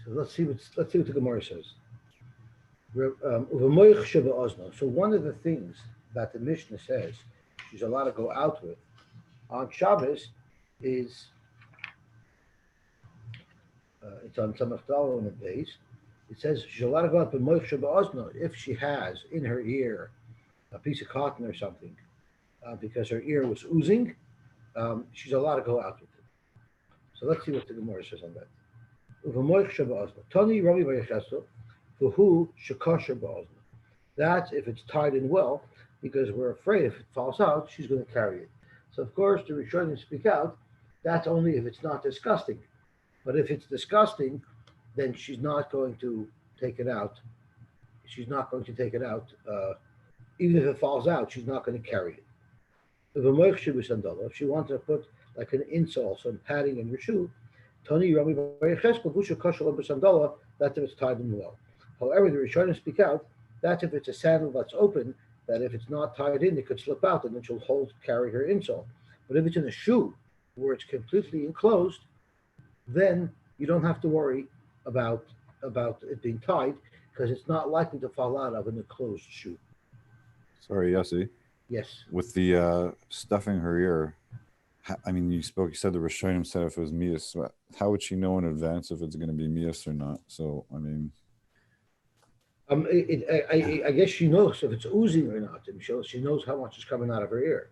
So let's see what the Gemara says. So one of the things that the Mishnah says she's allowed to go out with on Shabbos is it's on Samach Daled on the base. It says she's allowed to go out with Moich Shabbat if she has in her ear a piece of cotton or something, because her ear was oozing. She's allowed to go out with it. So let's see what the Gemara says on that. Tani Rabbi Vayechesu, who shekasher ba'ozna. That's if it's tied in well, because we're afraid if it falls out, she's going to carry it. So of course, the Rishonim speak out. That's only if it's not disgusting. But if it's disgusting, then she's not going to take it out. She's not going to take it out. Even if it falls out, she's not going to carry it. If she wanted to put like an insole, some padding in her shoe, Tani Rabbi Vayechesu, who shekasher b'sandala, that's if it's tied in well. However, the Rishonim speak out, that's if it's a sandal that's open, that if it's not tied in, it could slip out and then she'll carry her insole. But if it's in a shoe where it's completely enclosed, then you don't have to worry about it being tied, because it's not likely to fall out of an enclosed shoe. Sorry, Yossi. Yes. With the stuffing her ear, I mean, you said the Rishonim said if it was mias, how would she know in advance if it's going to be mias or not? So, I mean... I guess she knows if it's oozing or not. And she knows how much is coming out of her ear.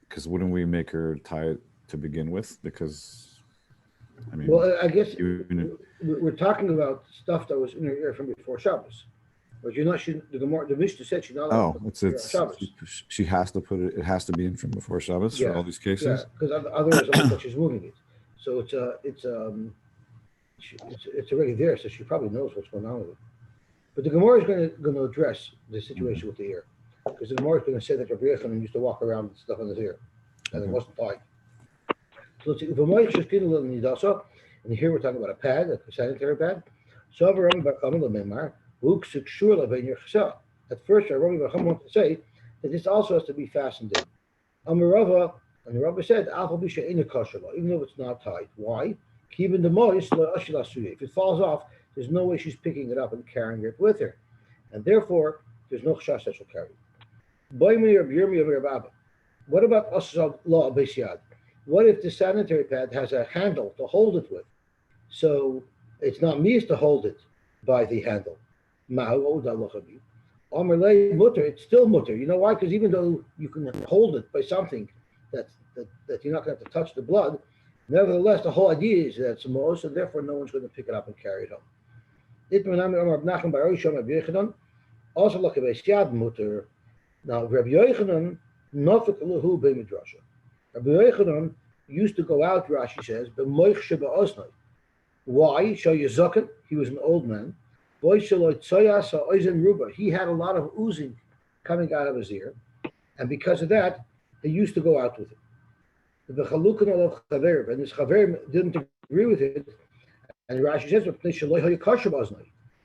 Because wouldn't we make her tie it to begin with? Because, I mean... Well, I guess we're talking about stuff that was in her ear from before Shabbos. But the Mishnah said she's not allowed to put it on Shabbos. She has to put it, it has to be in from before Shabbos for all these cases? Yeah, because otherwise she's moving it. So it's already there, so she probably knows what's going on with it. But the Gemara is going to address the situation with the ear, because the Gemara is going to say that Reb Yochanan used to walk around with stuff on his ear, and it wasn't tied. So let's see. And here we're talking about a pad, a sanitary pad. At first, Rabbi Bacham wanted to say that this also has to be fastened in. And the Rabbi said, even though it's not tied. Why? If it falls off, there's no way she's picking it up and carrying it with her. And therefore, there's no chash that she'll carry. What about Asal Law Beisyad? What if the sanitary pad has a handle to hold it with? So it's not me to hold it by the handle. Omer mutter, it's still mutter. You know why? Because even though you can hold it by something that you're not going to have to touch the blood, nevertheless, the whole idea is that it's most, and therefore no one's going to pick it up and carry it home. Also, look at Beisyad mutter. Now, Reb Yochanan nafik lahu b'midrasha. Reb Yochanan used to go out, Rashi says, b'moich sheba'osnai. Why? Show you zaken. He was an old man. He had a lot of oozing coming out of his ear, and because of that, he used to go out with it. And his chaver didn't agree with it, and Rashi says,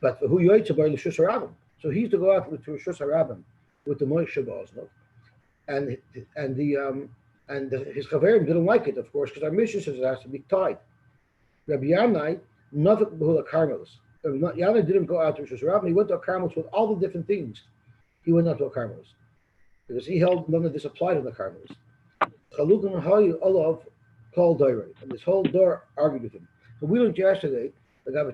but so he used to go out with Rishus Harabim with the Moish Shabbat, and his chaverim didn't like it, of course, because our mission says it has to be tied. Rabbi Yanai, nothing behula Carmelis. Yanai didn't go out to Rishus Harabim. He went to a Carmelis with all the different things. He went out to a Carmelis because he held none of this applied in the Carmelis. Chalukan Hayu Olav called Dairei, and this whole door argued with him. So we learned yesterday that that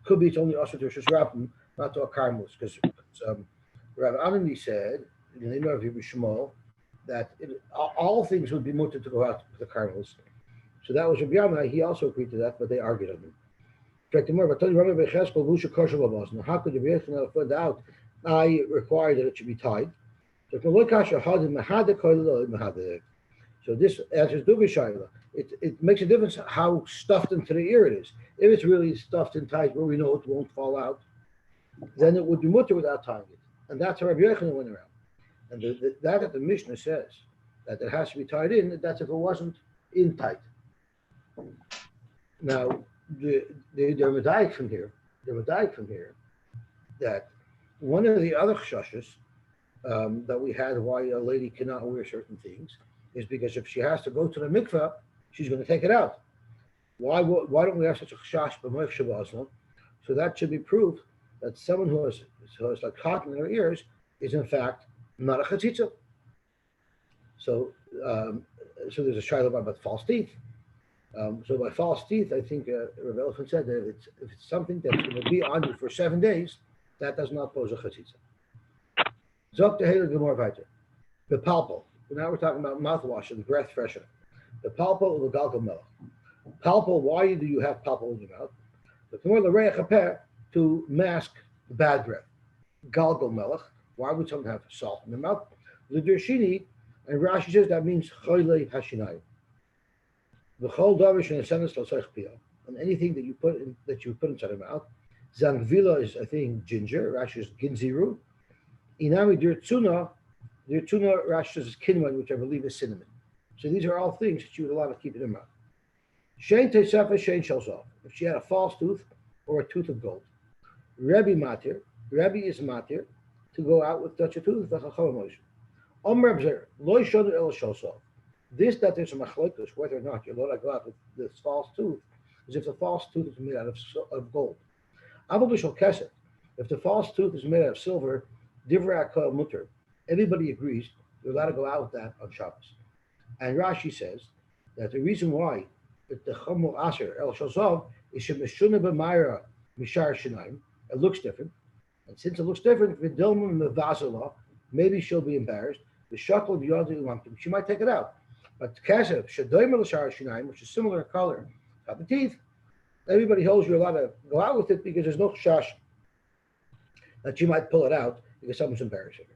could be it's only also to Rishus Harabim, not to a Carmelis, because Rabbi Anani said in the name of Rabbi Shmuel that all things would be mutter to go out to the Carmelis. So that was Rabbi Yanai. He also agreed to that, but they argued on him. In fact, how could Rabbi Yochanan find out? I require that it should be tied. So this answers Dubi Shaila. It makes a difference how stuffed into the ear it is. If it's really stuffed and tight where we know it won't fall out, then it would be mutter without tying it. And that's how Rabbi Yochanan went around. And that the Mishnah says that it has to be tied in, that's if it wasn't in tight. Now, the Medayik from here, that one of the other chashas that we had why a lady cannot wear certain things is because if she has to go to the mikveh, she's going to take it out. Why don't we have such a chash b'moich shabazna? So that should be proof that someone who has like cotton in their ears is in fact not a chatzitza. So so there's a shaila about false teeth. So by false teeth, I think Reb Elefant said that if it's something that's going to be on you for 7 days, that does not pose a chatzitza. Zok tehela gemor weiter. The palpal. Now we're talking about mouthwash and breath freshener. The palpal or the galgal melech. Palpal. Why do you have palpal in your mouth? The more the to mask the bad breath. Galgal melech. Why would someone have salt in their mouth? The dershini, and Rashi says that means choyle hashinayim. The chol davish and a sentence and anything that you put inside your mouth. Zangvila is, I think, ginger. Rashi is ginziru. Inami dirtsuna Rashi says is kinman, which I believe is cinnamon. So these are all things that you would allow to keep in your mouth. Shein tesefa shein shalzov. If she had a false tooth or a tooth of gold. Rebbe is matir to go out with such a tooth. Omer b'zer lo yishonu el shalzov. This that there's a machlokes whether or not you're allowed to go out with this false tooth is if the false tooth is made out of gold. Abel b'shal kesef. If the false tooth is made out of silver, divrei hakol muter. Everybody agrees you're allowed to go out with that on Shabbos. And Rashi says that the reason why that the chamul aser el shalzov is shemeshuna b'mayra mishar shinaim. It looks different, and since it looks different, v'dilma mevazala, maybe she'll be embarrassed. The shakal b'yadu she might take it out. But kesef shadoyim l'shar shinaim, which is similar color, got the teeth. Everybody holds you're allowed to go out with it because there's no chash that you might pull it out because someone's embarrassing her.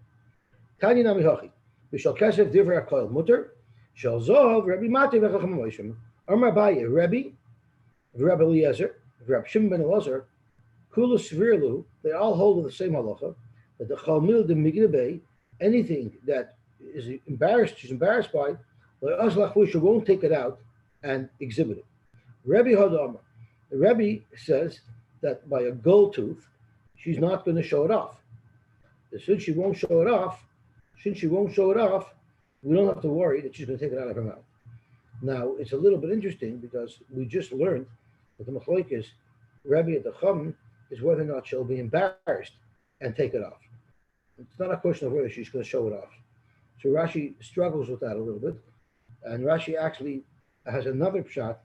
Tanya nami hochi b'shal kesef divrei hakol muter shal zov Rebbe Mati v'chacham moishim Omer Abaye Rebbe Eliezer Reb Shimon ben Elazar Kula Svirlu, they all hold with the same halacha that the chalmil de migdabei, anything that is embarrassed, she's embarrassed by, she won't take it out and exhibit it. Rebbe Hadamar, the Rebbe says that by a gold tooth, she's not going to show it off. Since she won't show it off, we don't have to worry that she's going to take it out of her mouth. Now, it's a little bit interesting because we just learned that the machlokes Rebbe at the Chum is whether or not she'll be embarrassed and take it off. It's not a question of whether she's going to show it off. So Rashi struggles with that a little bit, and Rashi actually has another pshat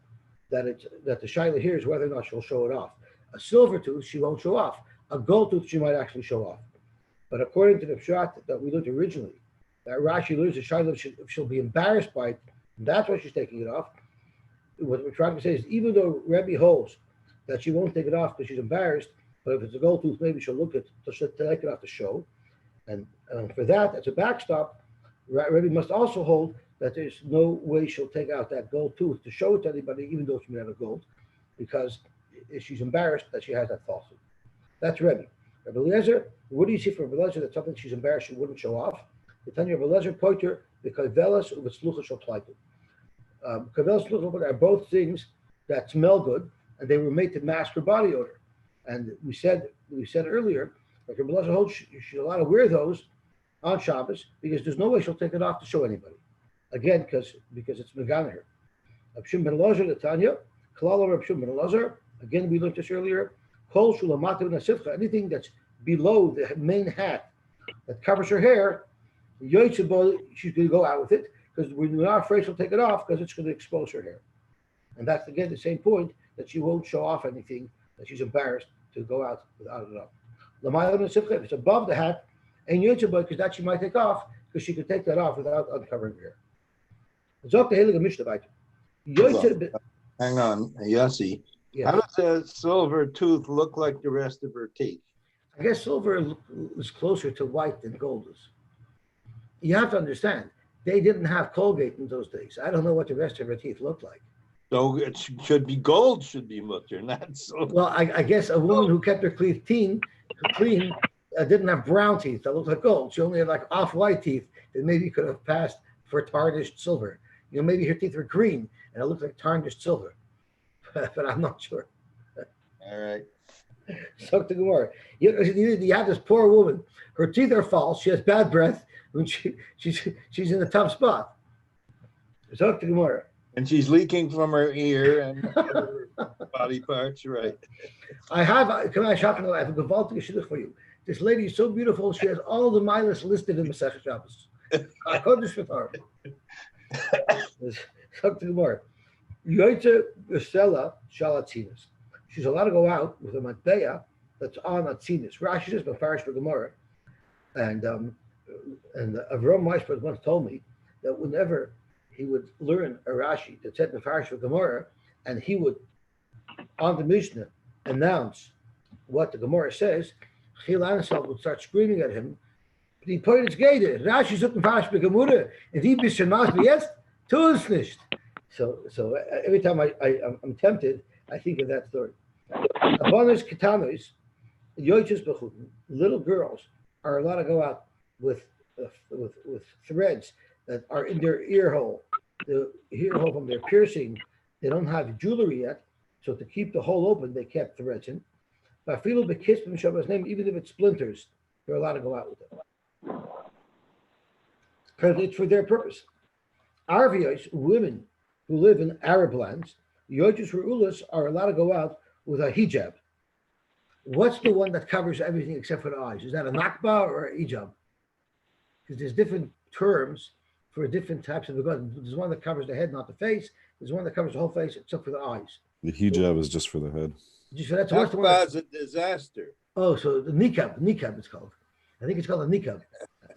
that the shaila here is whether or not she'll show it off. A silver tooth she won't show off. A gold tooth she might actually show off. But according to the pshat that we looked originally, that Rashi learns the shaila if she'll be embarrassed by it, and that's why she's taking it off. What we're trying to say is even though Rebbe holds that she won't take it off because she's embarrassed, but if it's a gold tooth, maybe she'll she'll take it off the show. And for that, as a backstop, Rebbe must also hold that there's no way she'll take out that gold tooth to show it to anybody, even though she's made out of gold, because she's embarrassed that she has that falsehood. That's Rebbe. Reb Eliezer, what do you see from Reb Eliezer that something she's embarrassed she wouldn't show off? The Tanya Reb Eliezer pointer, the kaivelas of its lucha shall plighted. Kaivelas and lucha are both things that smell good, and they were made to mask her body odor. And we said earlier that Reb Eliezer holds she's allowed to wear those on Shabbos because there's no way she'll take it off to show anybody. Again, because it's Megana here. Reb Shimon ben Elazar, the Tanya, Kalala Reb Shimon ben Elazar. Again, we looked this earlier. Kol shulamata v'nasifcha, anything that's below the main hat that covers her hair, she's going to go out with it because we're not afraid she'll take it off because it's going to expose her hair. And that's again the same point that she won't show off anything that she's embarrassed to go out without it up. Lamayla v'nasifcha, if it's above the hat, and yotzei because that she might take off because she could take that off without uncovering her hair. Hang on, Yossi. Yes. How does a silver tooth look like the rest of her teeth? I guess silver is closer to white than gold is. You have to understand, they didn't have Colgate in those days. I don't know what the rest of her teeth looked like. So it should be gold, should be mutter, not silver. Well, I guess a woman who kept her teeth clean didn't have brown teeth that looked like gold. She only had like off-white teeth that maybe could have passed for tarnished silver. Maybe her teeth were green and it looked like tarnished silver. But I'm not sure. All right. So to Gemara, you have this poor woman. Her teeth are false. She has bad breath. When she's in a tough spot. So to Gemara, And she's leaking from her ear and other body parts, right? I have a gewaltige shidduch for you. This lady is so beautiful. She has all the milas listed in Masechet Shabbos. I kodesh with her. Talk to more. Yoyte Usela Shalatzinas. She's allowed to go out with a matbeya that's on Atzinas. Rashi says Mefarish for Gemara, and Avram Weisberg once told me that whenever he would learn a Rashi that said Mefarish for Gemara, and he would on the Mishnah announce what the Gemara says, Chil Ansel would start screaming at him. Die Points geht. Rashi sucht Mefarish for Gemara, and he bisschen maß wie jetzt, tu es nicht. So every time I'm tempted, I think of that story. Abonis Ketanos, Yoiches Bechuten, little girls are allowed to go out with threads that are in their ear hole. The ear hole from their piercing, they don't have jewelry yet, so to keep the hole open, they kept threads in. But feel the kiss from Shabbat's name, even if it splinters, they're allowed to go out with it. Because it's for their purpose. Arvios, women who live in Arab lands, Yochus Ru'ulas are allowed to go out with a hijab. What's the one that covers everything except for the eyes? Is that a nakba or a hijab? Because there's different terms for different types of begotten. There's one that covers the head, not the face. There's one that covers the whole face except for the eyes. The hijab is just for the head. That's what's the one. That's a disaster. Oh, so the niqab it's called. I think it's called a niqab.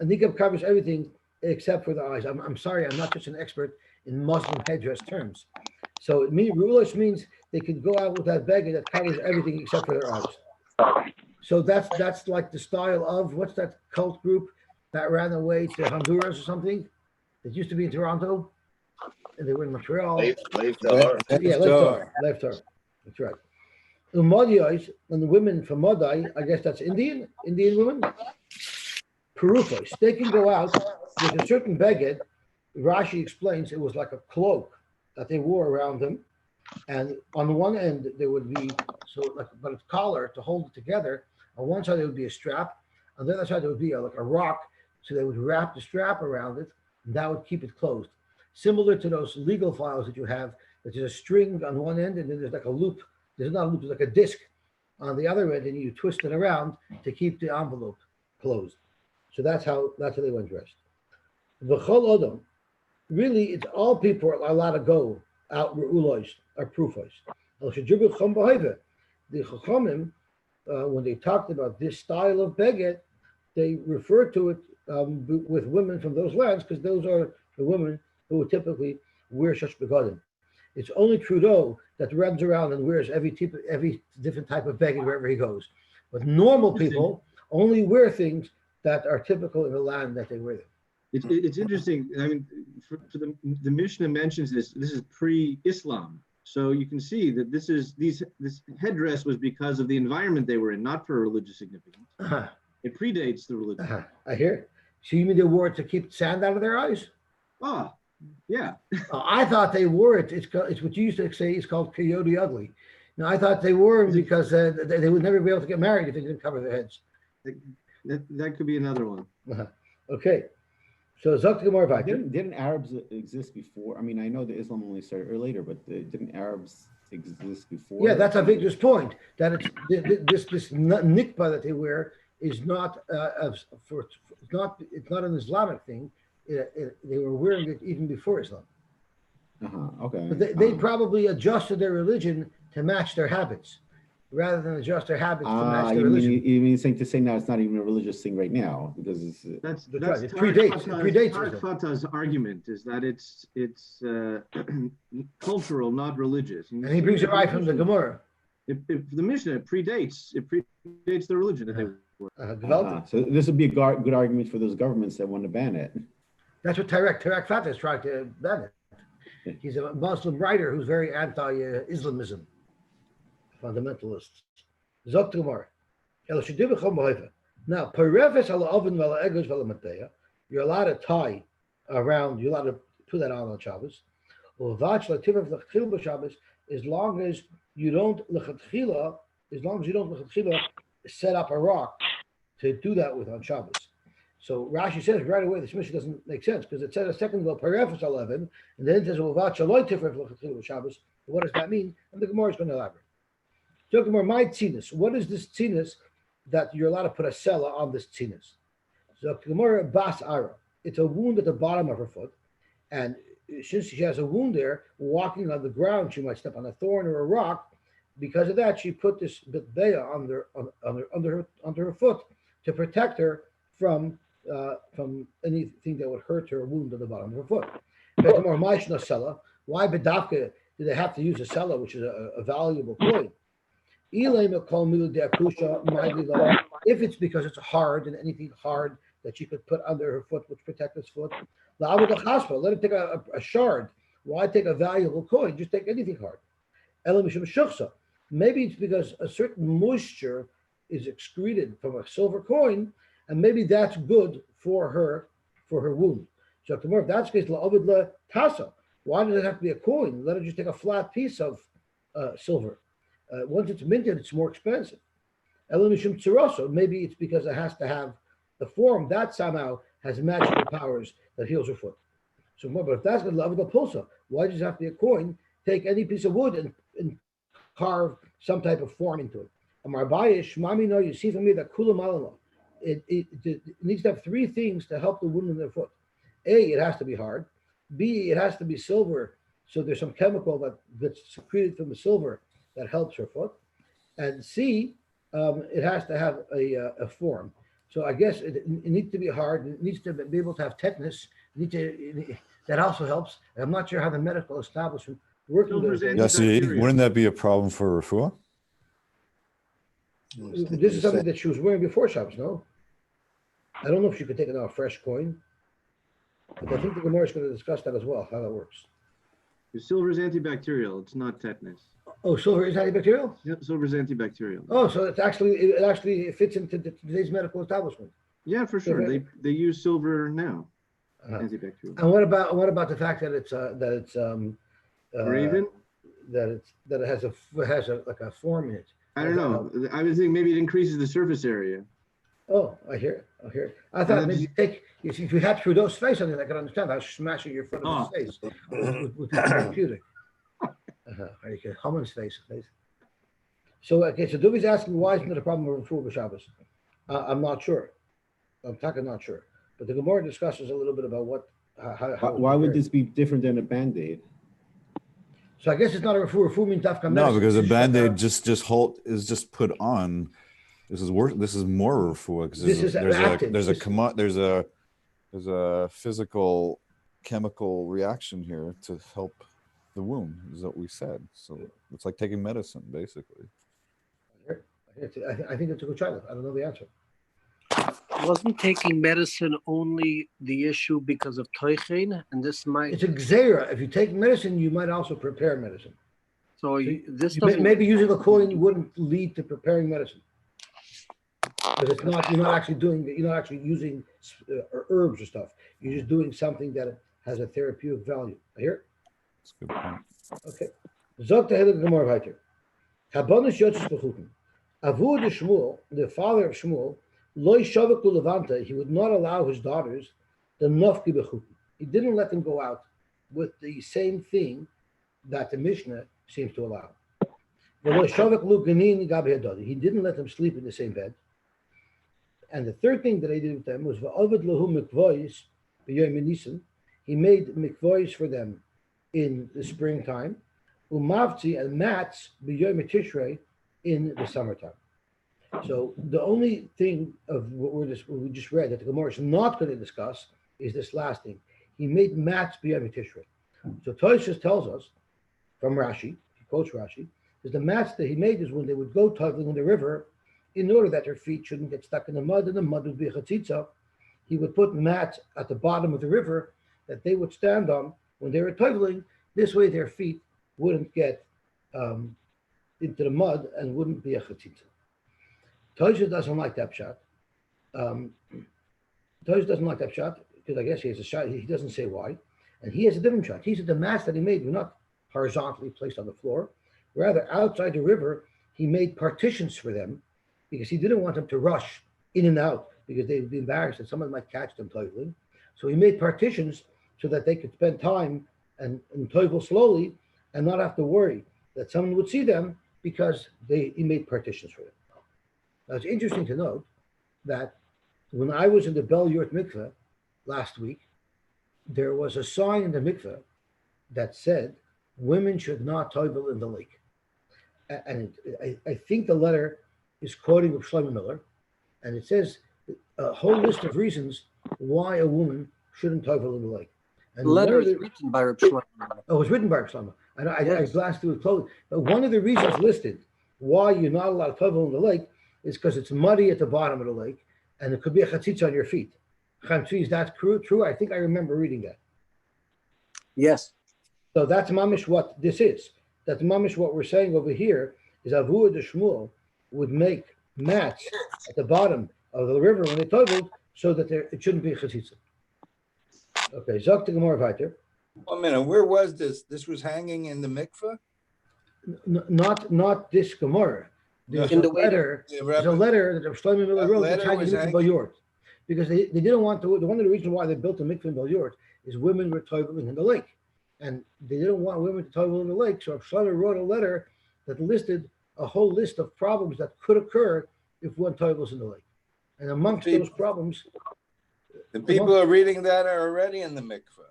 A niqab covers everything except for the eyes. I'm sorry, I'm not just an expert in Muslim headdress terms. So rulish means they can go out with that beggar that covers everything except for their eyes. So that's like the style of, what's that cult group that ran away to Honduras or something? It used to be in Toronto, and they were in Montreal. Leif Tahor. Yeah, Leif Tahor. That's right. Umodiyos, and the women from Modai, I guess that's Indian women. Perufos, they can go out with a certain beged. Rashi explains it was like a cloak that they wore around them, and on the one end there would be but a collar to hold it together. On one side there would be a strap, on the other side there would be like a rock, so they would wrap the strap around it, and that would keep it closed. Similar to those legal files that you have, that there's a string on one end, and then there's like a loop. There's not a loop, there's like a disc on the other end, and you twist it around to keep the envelope closed. So that's how they went dressed. V'chol odom, really, it's all people are allowed to go out ru'ulos or prufos. The Chachamim, when they talked about this style of beged, they refer to it with women from those lands because those are the women who would typically wear such begadim. It's only Trudeau that runs around and wears every different type of beged wherever he goes. But normal people only wear things that are typical in the land that they wear them. It's interesting. I mean, for the Mishnah mentions this is pre-Islam, so you can see that this headdress was because of the environment they were in, not for religious significance. Uh-huh. It predates the religion. Uh-huh. I hear. So you mean they wore it to keep sand out of their eyes? Oh, yeah. I thought they wore it. It's what you used to say is called coyote ugly. Now I thought they wore them because they would never be able to get married if they didn't cover their heads. That could be another one. Uh-huh. Okay. So didn't Arabs exist before? I mean, I know that Islam only started later, but didn't Arabs exist before? Yeah, that's a Victor's point. That it's this nikba that they wear is not it's not an Islamic thing. They were wearing it even before Islam. Okay. But they probably adjusted their religion to match their habits, rather than adjust their habits to match their religion. You mean to say now it's not even a religious thing right now because that's right. It predates Tarek Fatah's argument is that it's cultural, not religious. And he brings it right from the Gemara. If the Mishnah predates the religion that they were. So this would be a good argument for those governments that want to ban it. That's what Tarek Fatah is trying to ban it. He's a Muslim writer who's very anti-Islamism. Fundamentalists. Now, you're allowed to tie around, you're allowed to put that on Shabbos. As long as you don't set up a rock to do that with on Shabbos. So Rashi says right away this Mishnah doesn't make sense because it says a second ago Parafus 11, and then it says Shabbos. What does that mean? And the Gemara is going to elaborate. So Gemara, my tzinus. What is this tzinus that you're allowed to put a sella on this tzinus? So Gemara Bas Ara. It's a wound at the bottom of her foot, and since she has a wound there, walking on the ground, she might step on a thorn or a rock. Because of that, she put this bitbeya under her foot to protect her from anything that would hurt her wound at the bottom of her foot. Why bedafka do they have to use a sella, which is a valuable coin? If it's because it's hard and anything hard that she could put under her foot, which protect his foot, let her take a shard. Why take a valuable coin? Just take anything hard. Maybe it's because a certain moisture is excreted from a silver coin, and maybe that's good for her wound. So if that's the case, tasa. Why does it have to be a coin? Let her just take a flat piece of silver. Once it's minted, it's more expensive. Maybe it's because it has to have the form that somehow has magical powers that heals her foot. So, but if that's going to love the pulsa, why does it have to be a coin? Take any piece of wood and carve some type of form into it. You see from me that it needs to have three things to help the wound in their foot. A, it has to be hard. B, it has to be silver, so there's some chemical that's secreted from the silver that helps her foot. And C, it has to have a form. So I guess it needs to be hard. It needs to be able to have tetanus. That also helps. I'm not sure how the medical establishment working. Wouldn't that be a problem for refuah? This is something that she was wearing before Shabbos, no? I don't know if she could take it out a fresh coin, but I think the Gemara is going to discuss that as well, how that works. The silver is antibacterial. It's not tetanus. Oh, silver is antibacterial? Yep, silver is antibacterial. Oh, so it actually fits into today's medical establishment. Yeah, for sure. They use silver now. Antibacterial. And what about the fact that it's Raven? That it has a form in it? I don't know. I would think maybe it increases the surface area. Oh, I hear it. I thought maybe if you had Trudeau's face on it, I could understand how smashing your foot on his face with the therapeutic. You can hum his face. So Duvi's asking why isn't it a problem with refuah b'Shabbos? I'm not sure. I'm talking not sure. But the Gemara discusses a little bit about why would this be different than a Band-Aid? So I guess it's not a refuah. Refuah means dafka. No, because a Band-Aid is just put on. This is worse. This is more refuah because there's a physical chemical reaction here to help the wound. Is what we said. So it's like taking medicine, basically. I think it's a good child. I don't know the answer. Wasn't taking medicine only the issue because of toichein, and this might. It's a gzeira. If you take medicine, you might also prepare medicine. So this maybe using a coin wouldn't lead to preparing medicine. Because it's not. You're not actually using herbs or stuff. You're just doing something that has a therapeutic value. I hear. That's a good point. Okay. Zot the Helig Gemara weiter. Habonish Yotzes bechuten. Avu de Shmuel, the father of Shmuel, loy shavak levanta. He would not allow his daughters the nafki bechuten. He didn't let them go out with the same thing that the Mishnah seems to allow. He didn't let them sleep in the same bed. And the third thing that he did with them was he made mikvois for them in the springtime, umavti and mats tishrei in the summertime. So the only thing of what we just read that the Gemara is not going to discuss is this last thing. He made mats b'yom tishrei. So Tosfos tells us from Rashi, he quotes Rashi, is the mats that he made is when they would go toiling in the river, in order that their feet shouldn't get stuck in the mud, and the mud would be a chatzitza. He would put mats at the bottom of the river that they would stand on when they were toiling. This way their feet wouldn't get into the mud and wouldn't be a chatzitza. Tosfos doesn't like that pshat. Tosfos doesn't like that pshat because I guess he has a shot. He doesn't say why. And he has a different shot. He said the mats that he made were not horizontally placed on the floor. Rather, outside the river, he made partitions for them because he didn't want them to rush in and out because they'd be embarrassed that someone might catch them toiling. So he made partitions so that they could spend time and toivel slowly and not have to worry that someone would see them because he made partitions for them. Now it's interesting to note that when I was in the Bel Yurt mikveh last week, there was a sign in the mikveh that said women should not toivel in the lake. And I think the letter is quoting Reb Shlomo Miller, and it says a whole list of reasons why a woman shouldn't toivel in the lake. And the letter is written by Reb Shlomo. Oh, it was written by Reb Shlomo. I glanced through it closely. But one of the reasons listed why you're not allowed to toivel in the lake is because it's muddy at the bottom of the lake, and it could be a chatzitza on your feet. Is that true? I think I remember reading that. Yes. So that's mamish what this is. That's mamish what we're saying over here is Avuah de Shmuel would make mats at the bottom of the river when they toiveled so that it shouldn't be chatzitza. Okay, Zok the Gemara weiter. 1 minute, where was this? This was hanging in the mikveh? Not this Gemara. There's in a letter. There's a letter that Shlomo Miller wrote that's hanging in Bel Yurt, because they didn't want to. One of the reasons why they built a mikveh in Bel Yurt is women were toiveling in the lake, and they didn't want women to toivel in the lake. So Shlomo wrote a letter that listed a whole list of problems that could occur if one toivels in the lake, and amongst those problems, the people are reading that are already in the mikveh.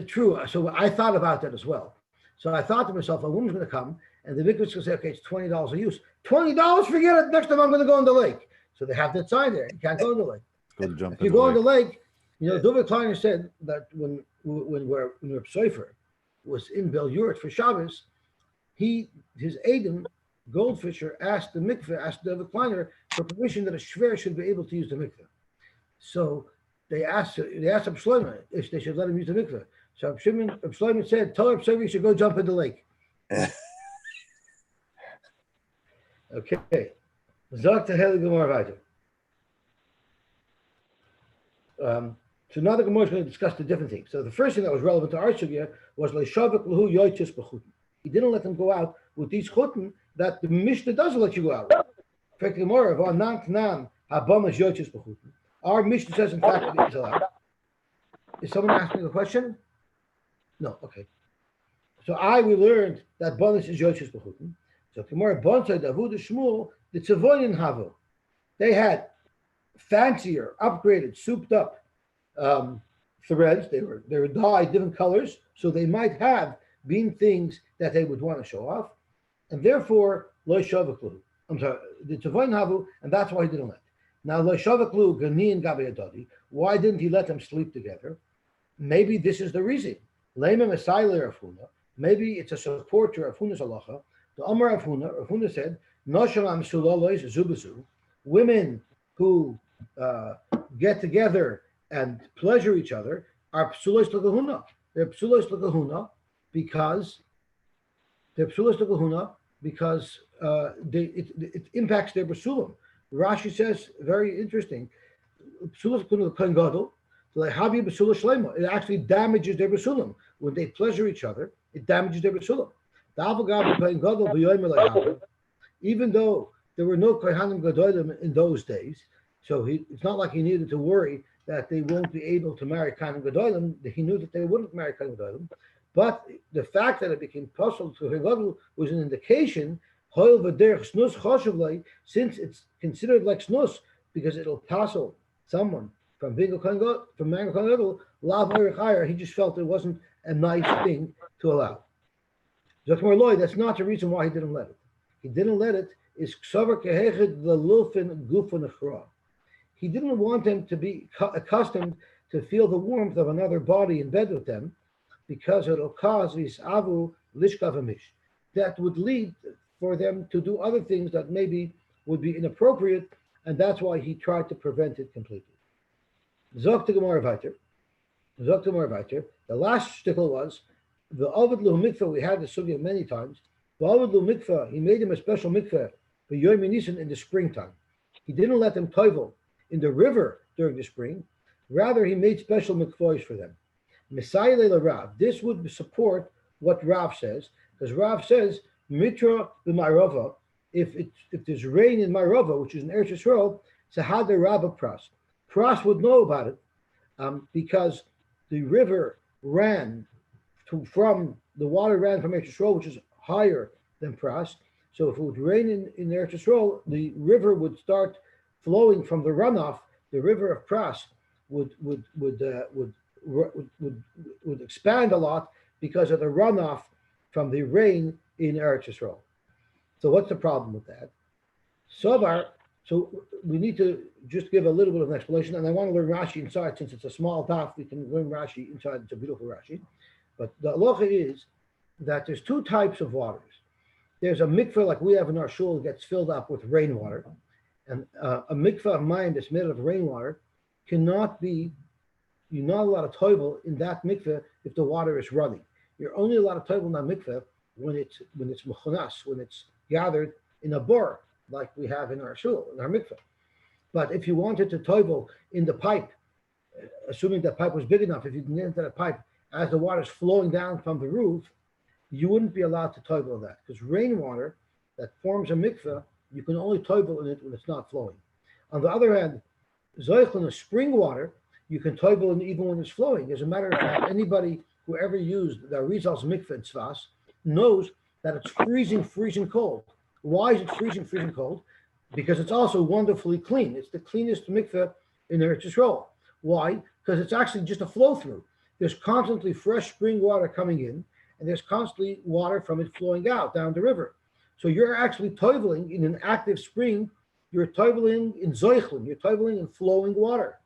True. So I thought about that as well. So I thought to myself, a woman's going to come, and the mikvah's going to say, okay, it's $20 a use. $20, forget it. Next time I'm going to go in the lake. So they have that sign there. You can't go in the lake. If you go in the lake, David Kleiner said that when Reb Sofer was in Bel Yurt for Shabbos, his Adam, Goldfisher, asked David Kleiner for permission that a shver should be able to use the mikveh. So they asked Reb Shlomo if they should let him use the mikveh. So Reb Shlomo said, tell Reb Sofer he should go jump in the lake. Okay. Zok to Heli Gemara weiter. So now the Gemara is going to discuss the different things. So the first thing that was relevant to our sugya was leishavik lahu yoytis b'chutin. He didn't let them go out with these chutin that the Mishnah doesn't let you go out with. In fact, the Gemara of nan habamas yoytis b'chutin. Our Mishnah says, in fact, it is allowed. Is someone asking a question? No. Okay. So we learned that bonus is yoytis b'chutin. So Gemara Bonsa Avudah Shmuel the Tzavoyin Havu. They had fancier, upgraded, souped up threads. They were dyed different colors, so they might have been things that they would want to show off, and therefore lo shavaklu. I'm sorry, the Tzavoyin Havu, and that's why he didn't let. Now lo shavaklu gani and gabi adadi. Why didn't he let them sleep together? Maybe this is the reason. Lema Messiah Rafuna. Maybe it's a support to Rafuna's halacha. The Omer Rafuna said, "Nosham Sulalois Zubazu." Women who get together and pleasure each other are psulos l'kahuna. They're psulos l'kahuna because it impacts their basulim. Rashi says, very interesting, psulos l'kohen gadol. It actually damages their basulim. When they pleasure each other, it damages their basulim. Even though there were no kohanim gadolim in those days, so it's not like he needed to worry that they won't be able to marry kohanim gadolim. He knew that they wouldn't marry kohanim gadolim. But the fact that it became possible to gadol was an indication, since it's considered like snus, because it'll tassel someone from being from marrying a kohen gadol, lav higher. He just felt it wasn't a nice thing to allow. Zakmar Loy, that's not the reason why he didn't let it. He didn't let it is ksavar keheched the lulfin gufan achra. He didn't want them to be accustomed to feel the warmth of another body in bed with them, because it'll cause this avu lishkavamish. That would lead for them to do other things that maybe would be inappropriate, and that's why he tried to prevent it completely. Zok to Gemara weiter. The last shtickle was the Ovid Lu Mikveh. We had the sugya many times. The Ovid Lu Mikveh, he made him a special mikveh for Yom Nisan in the springtime. He didn't let them toivel in the river during the spring. Rather, he made special mikvahs for them. Messiah le Rav. This would support what Rav says, because Rav says Mitra b'Marava. If there's rain in Marava, which is in Eretz Yisrael, Sahada Rabba Pras. Pras would know about it because the river ran from the water ran from Eretz Yisrael, which is higher than Pras. So if it would rain in Eretz Yisrael, the river would start flowing from the runoff. The river of Pras would expand a lot because of the runoff from the rain in Eretz Yisrael. So what's the problem with that? So we need to just give a little bit of an explanation, and I want to learn Rashi inside. Since it's a small daf, we can learn Rashi inside. It's a beautiful Rashi. But the halacha is that there's two types of waters. There's a mikveh like we have in our shul that gets filled up with rainwater, and a mikveh of mayim that's made of rainwater cannot be. You're not allowed to toivel in that mikveh if the water is running. You're only allowed to toivel in that mikveh when it's mechunas, when it's gathered in a bor, like we have in our shul, in our mikveh. But if you wanted to toivel in the pipe, assuming that pipe was big enough, if you can get into the pipe as the water is flowing down from the roof, you wouldn't be allowed to toivel that, because rainwater that forms a mikveh, you can only toivel in it when it's not flowing. On the other hand, zoichlin, spring water, you can toivel in even when it's flowing. As a matter of fact, anybody who ever used the Rizal's mikveh in Tzfas knows that it's freezing cold. Why is it freezing cold? Because it's also wonderfully clean. It's the cleanest mikveh in Eretz Yisrael. Why? Because it's actually just a flow through. There's constantly fresh spring water coming in, and there's constantly water from it flowing out down the river. So you're actually toiveling in an active spring. You're toiveling in zoichlin. You're toiveling in flowing water.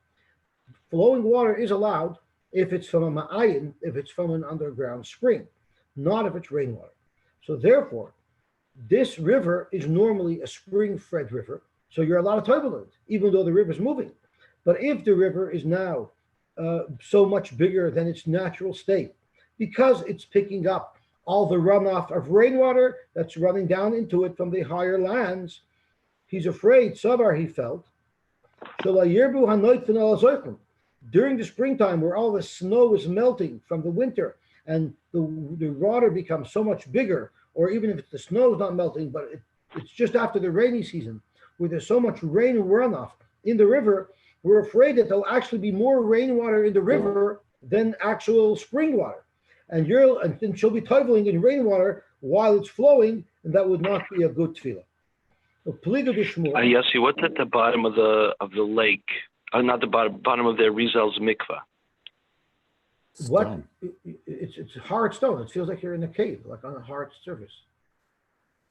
Flowing water is allowed if it's from a ma'ayin, if it's from an underground spring, not if it's rainwater. So therefore, this river is normally a spring-fed river, so you're allowed to toivel in it, even though the river is moving. But if the river is now so much bigger than its natural state, because it's picking up all the runoff of rainwater that's running down into it from the higher lands, he's afraid, Savar, he felt, during the springtime where all the snow is melting from the winter and the water becomes so much bigger, or even if the snow is not melting, but it's just after the rainy season where there's so much rain runoff in the river, we're afraid that there'll actually be more rainwater in the river than actual spring water. And then she'll be toiveling in rainwater while it's flowing, and that would not be a good tefillah. Yossi, what's at the bottom of the lake? Not the bottom of their Rizal's mikvah. What? It's hard stone. It feels like you're in a cave, like on a hard surface.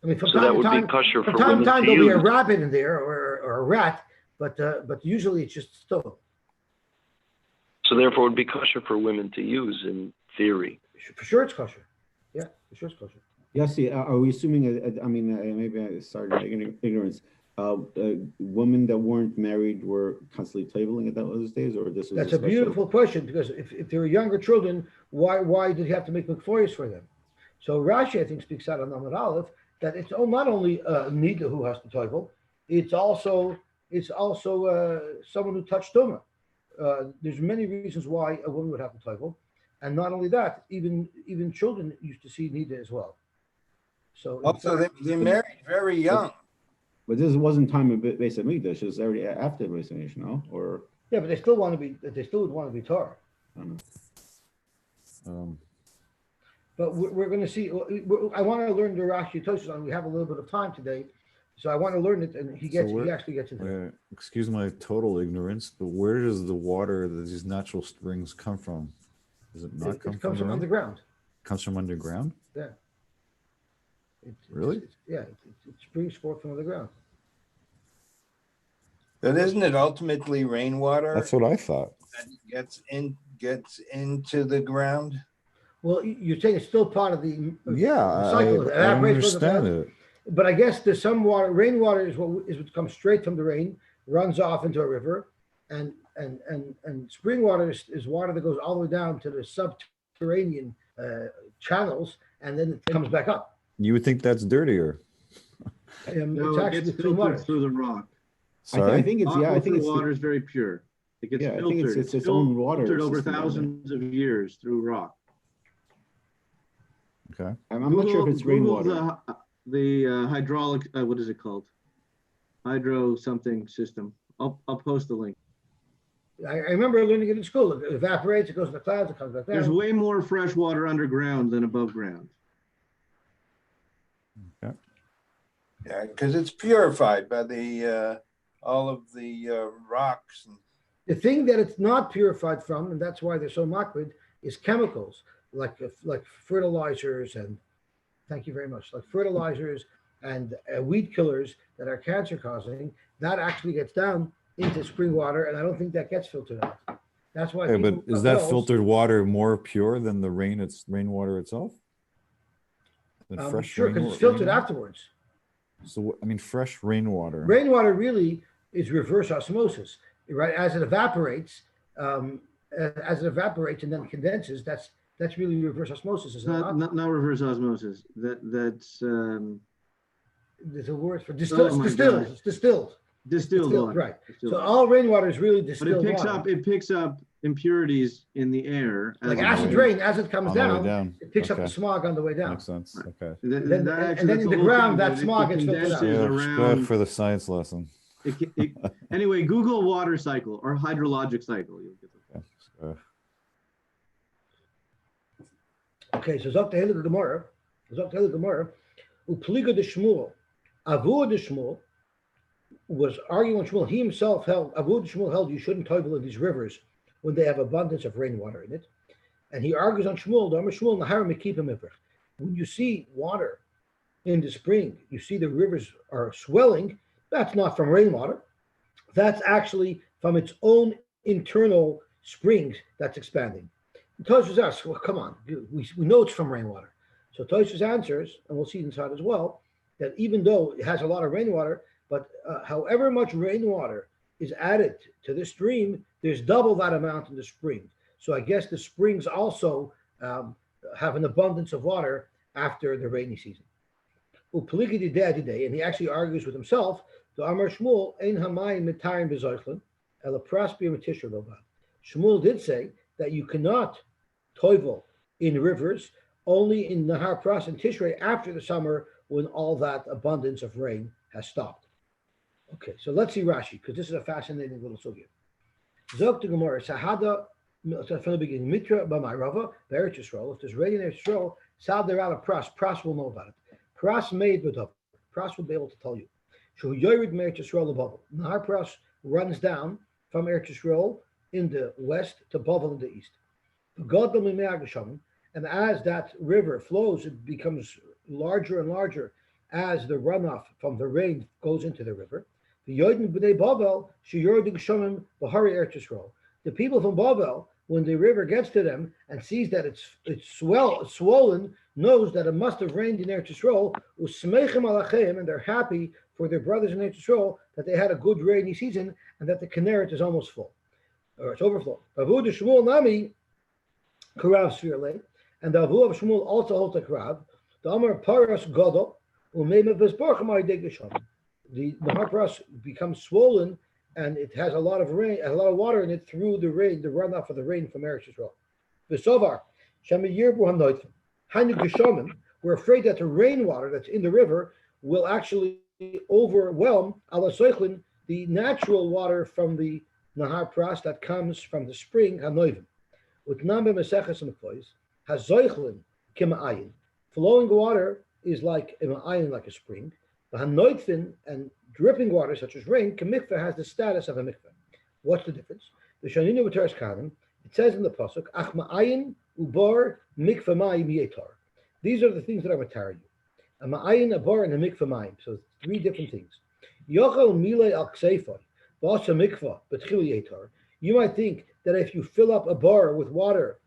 I mean, from time to time, there'll be a rabbit in there or a rat, but usually it's just stone. So therefore, it would be kosher for women to use, in theory. For sure, it's kosher. Yeah, for sure, it's kosher. Yossi, are we assuming? I mean, maybe I started ignorance. Women that weren't married were constantly toiveling at those days, or this was? That's a beautiful question, because if they were younger children, why did he have to make mikvoyos for them? So Rashi, I think, speaks out on Amud Aleph that it's not only Nida who has to toivel, it's also someone who touched Tumah. There's many reasons why a woman would have to toivel, and not only that, even children used to see Nida as well. So also they married very young. But this wasn't time of Beis Hamikdash. It was already after Beis Hamikdash, no? Or yeah, but they still would want to be Torah. But we're going to see. I want to learn the Rashi Tosfos, and we have a little bit of time today, so I want to learn it. And he actually gets into it. Excuse my total ignorance, but where does the water that these natural springs come from? Does it not come from underground? It comes from underground? Yeah. Really? It springs forth from the ground. But isn't it ultimately rainwater? That's what I thought. That gets into the ground. Well, you're saying it's still part of the cycle. I understand it. But I guess there's some water. Rainwater is what comes straight from the rain, runs off into a river, and spring water is water that goes all the way down to the subterranean channels, and then it comes back up. You would think that's dirtier. No, it gets filtered through the rock. Sorry? I think the water is very pure. It gets filtered. I think it's its own water. Filtered over thousands of years through rock. Okay. I'm not sure if it's rainwater. The hydraulic, what is it called? Hydro something system I'll post the link. I remember learning it in school. It evaporates, it goes in the clouds, it comes back down. There's way more fresh water underground than above ground. Okay. Yeah, because it's purified by the all of the rocks. And The thing that it's not purified from, and that's why they're so makbid, is chemicals like fertilizers and, thank you very much, like fertilizers and weed killers that are cancer causing. That actually gets down into spring water, and I don't think that gets filtered out. That's why. Okay, but is that filtered water more pure than the rainwater itself? Than fresh sure, because it's filtered afterwards. So I mean, fresh rainwater. Rainwater really is reverse osmosis, right? As it evaporates, and then condenses, that's really reverse osmosis. Is not reverse osmosis. That's there's a word for distilled. It's distilled. Distilled water. Right. Distilled. So all rainwater is really distilled But it picks up impurities in the air. Like acid rain, as it comes down, it picks up the smog on the way down. Makes sense. Okay. And then in the ground, that smog gets filtered out. Yeah, good for the science lesson. Anyway, Google water cycle or hydrologic cycle. You'll get the Okay, so Zok Tehillah Gemara, Upliga de Shmuel, Avudah de Shmuel was arguing with Shmuel. He himself held, Agudah Shmuel held, you shouldn't toivel in these rivers when they have abundance of rainwater in it. And he argues on Shmuel, when you see water in the spring, you see the rivers are swelling, that's not from rainwater. That's actually from its own internal springs that's expanding. Tosfos asks, well, come on, we know it's from rainwater. So Tosfos answers, and we'll see inside as well, that even though it has a lot of rainwater, but however much rainwater is added to the stream, there's double that amount in the spring. So I guess the springs also have an abundance of water after the rainy season. And he actually argues with himself, the Omer Shmuel, Ein hamayim mitarim b'zoichlin, ela praspia m'tishra lovad. Shmuel did say that you cannot toivel in rivers, only in Nahar Pras and Tishrei after the summer when all that abundance of rain has stopped. Okay, so let's see Rashi, because this is a fascinating little sugya. Zok to Gemara, Sahada, from the beginning, Mitra b'Mayrava, Be'eretz Yisrael. If there's rain in Eretz Yisrael, Sad they're out of Pras. Pras will know about it. Pras made with up. Pras will be able to tell you. So Yorid Me'eretz Yisrael above. Nahar Pras runs down from Eretz Yisrael in the west to Bavel in the east. And as that river flows, it becomes larger and larger as the runoff from the rain goes into the river. The people from Bavel, when the river gets to them and sees that it's swollen, knows that it must have rained in Eretz Yisrael, and they're happy for their brothers in Eretz Yisrael that they had a good rainy season and that the Kinneret is almost full, or it's overflowing. Avudah Shmuel Nami Karav Svirle, and the Avudah of Shmuel also holds a Karav. The Omer Paras Godol Umeim Vesborchamai Degisham. The Nahar becomes swollen, and it has a lot of rain, a lot of water in it through the rain, the runoff of the rain from Eretz Yisrael. V'sovar Shemiyirbu Hanoitim Hanu Geshamim. We're afraid that the rainwater that's in the river will actually overwhelm Ala Soichlin, the natural water from the Nahar Pras that comes from the spring Hanoivim. Utnambe Meseches Mekvois Hazoichlin Kima'ayin. Flowing water is like an like a spring. The hanoitfin and dripping water, such as rain, mikveh has the status of a mikveh. What's the difference? The Shaninu B'Teres Kanim, it says in the pasuk, Ach ma'ayin ubar mikveh ma'im yetar. These are the things that are matar you. A ma'ayin, a bar, and a mikveh ma'im. So three different things. Yochel milei al kseifoy, ba'asa mikveh b'tchil yetar. You might think that if you fill up a bar with water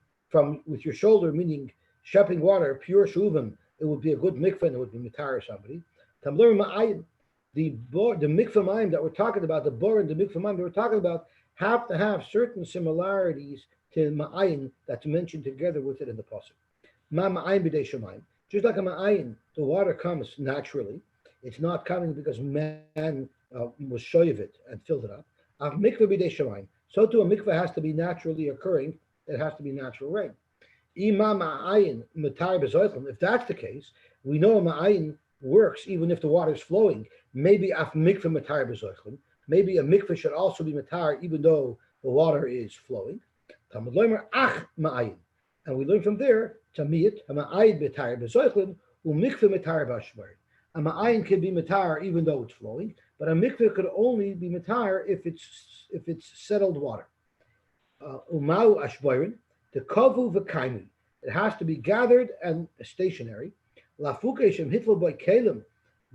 with your shoulder, meaning shepping water, pure shuvim, it would be a good mikveh and it would be matar or somebody. The mikveh ma'im that we're talking about, the bar and the mikveh ma'im that we're talking about, have to have certain similarities to ma'ayin that's mentioned together with it in the pasuk. Ma'ayin b'dei shemayim. Just like a ma'ayin, the water comes naturally. It's not coming because man was shoy of it and filled it up. Mikveh b'dei shemayim. So too a mikveh has to be naturally occurring. It has to be natural rain. If that's the case, we know a ma'ayin works even if the water is flowing. Maybe af mikveh matar b'zoichlin. maybe a mikveh should also be matar even though the water is flowing. And we learn from there, tamiyat, hama'ayid betar b'zoichlin, u'mikveh matar b'ashvar. A ma'ayin can be matar even though it's flowing, but a mikveh could only be matar if it's settled water. Umau ashboirin, the kavu v'kaimi. It has to be gathered and stationary. Lafuke shem hitful by kelim,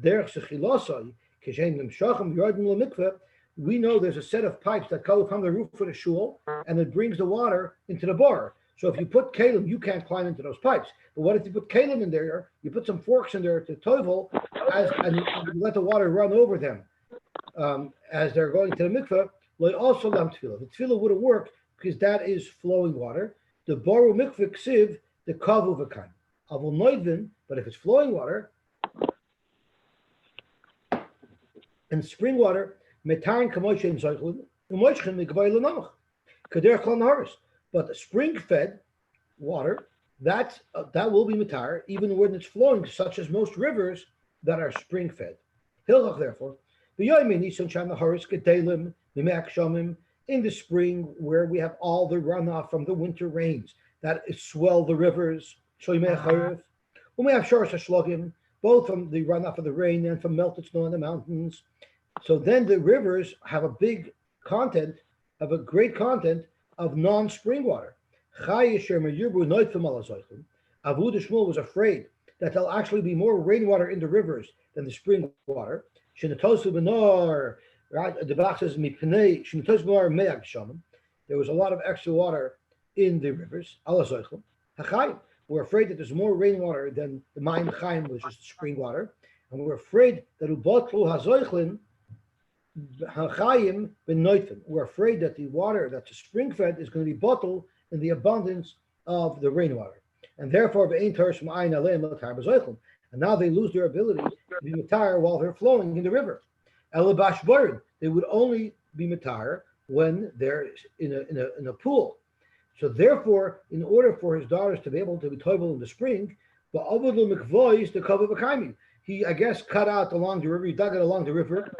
derech sechilosai, kishem lemshachim yordin lemikveh. We know there's a set of pipes that go from the roof of the shul, and it brings the water into the bar. So if you put kalim, you can't climb into those pipes. But what if you put kalim in there? You put some forks in there to tovel, and you let the water run over them as they're going to the mikveh. Also lam tefillah. The tefillah wouldn't work because that is flowing water. The baru mikveh ksiv the kavu v'kaim. Avul noidvin, but if it's flowing water and spring water, metarin kamoishin zoichlin, umoishchen mikvay lenamach. Kader klan haris. But spring-fed water, that will be matar, even when it's flowing, such as most rivers that are spring-fed. Hilchach, therefore, in the spring, where we have all the runoff from the winter rains, that swell the rivers, both from the runoff of the rain and from melted snow in the mountains. So then the rivers have a great content of non-spring water. Agudah Shmuel was afraid that there'll actually be more rainwater in the rivers than the spring water. There was a lot of extra water in the rivers. We're afraid that there's more rainwater than the Mayim Chaim, which is the spring water. And we're afraid that we're afraid that the water that's spring-fed is going to be bottled in the abundance of the rainwater. And therefore, and now they lose their ability to be matar while they're flowing in the river. They would only be matar when they're in a pool. So therefore, in order for his daughters to be able to be toivel in the spring, he, I guess, cut out along the river, he dug it along the river,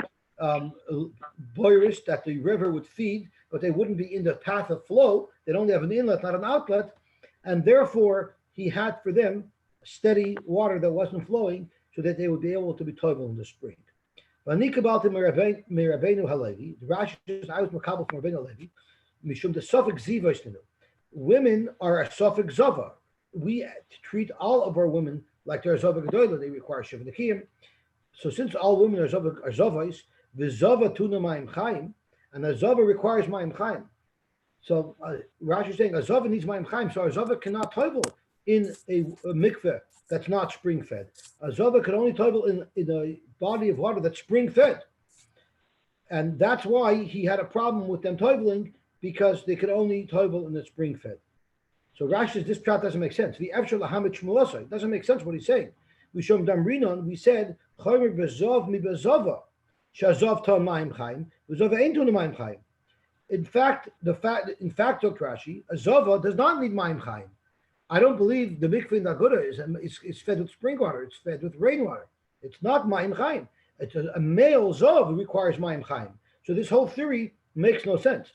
boirish that the river would feed, but they wouldn't be in the path of flow. They'd only have an inlet, not an outlet, and therefore he had for them steady water that wasn't flowing, so that they would be able to be toivel in the spring. The Rashi says, I was makabel from Rabbeinu Halevi, mishum the suffix ziva. Women are a suffix zava. We treat all of our women like they're zava gedolah. They require shiva nekiyim. So since all women are zavais, the zava tuna ma'im chaim, and a zava requires ma'im chaim. So Rashi is saying a zava needs ma'im chaim, so a zava cannot toivel in a mikveh that's not spring-fed. A zava can only toivel in a body of water that's spring-fed. And that's why he had a problem with them toiveling, because they could only toivel in the spring-fed. So Rashi says this prat doesn't make sense. The Efshel Lahamid Shmuelosai, it doesn't make sense what he's saying. We show him Damrinon, we said, Chomer bezov mi bezova, shazov ton ma'im chaim, bezova ein ton ma'im chaim. In fact, Dr. Rashi, a zova does not need ma'im chaim. I don't believe the mikveh in the Agudah is fed with spring water. It's fed with rainwater. It's not ma'im chaim. It's a male zov who requires ma'im chaim. So this whole theory makes no sense.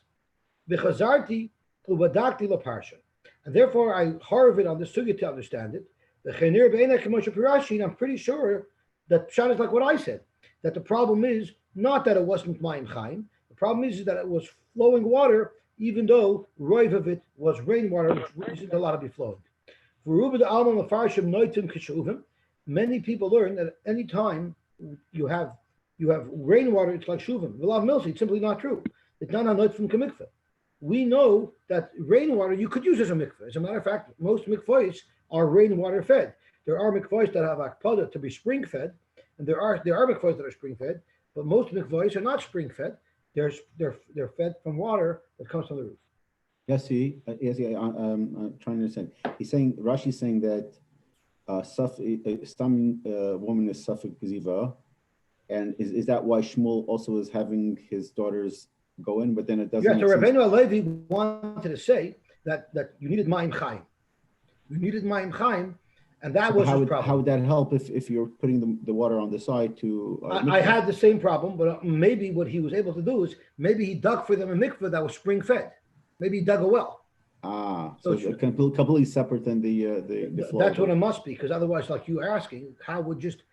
V'chazarti ubadakti laparsha, and therefore I harv it on the sugya to understand it. And I'm pretty sure that Pshat is like what I said, that the problem is not that it wasn't Mayim Chaim. The problem is that it was flowing water, even though roiv of it was rainwater, which isn't allowed to be flowing. Many people learn that any time you have rainwater, it's like shuvim. It's simply not true. It's not a from kamikveh. We know that rainwater you could use as a mikveh. As a matter of fact, most mikvahs are rainwater fed. There are mikvahs that have akpada to be spring fed, and there are mikvahs that are spring fed, but most mikvahs are not spring fed. They're fed from water that comes from the roof. Yes, I'm trying to understand. Rashi's saying that some woman is suffix ziva, and is that why Shmuel also is having his daughters go in? But then it doesn't. Yes, so Rabbeinu Halevi wanted to say that you needed Mayim Chaim. You needed Mayim Chaim And that So was his how problem. would that help if you're putting the water on the side to? I had the same problem, but maybe what he was able to do is maybe he dug for them a mikveh that was spring fed. Maybe he dug a well. So it's completely separate than the flow. That's what it must be, because otherwise, like you asking, how would just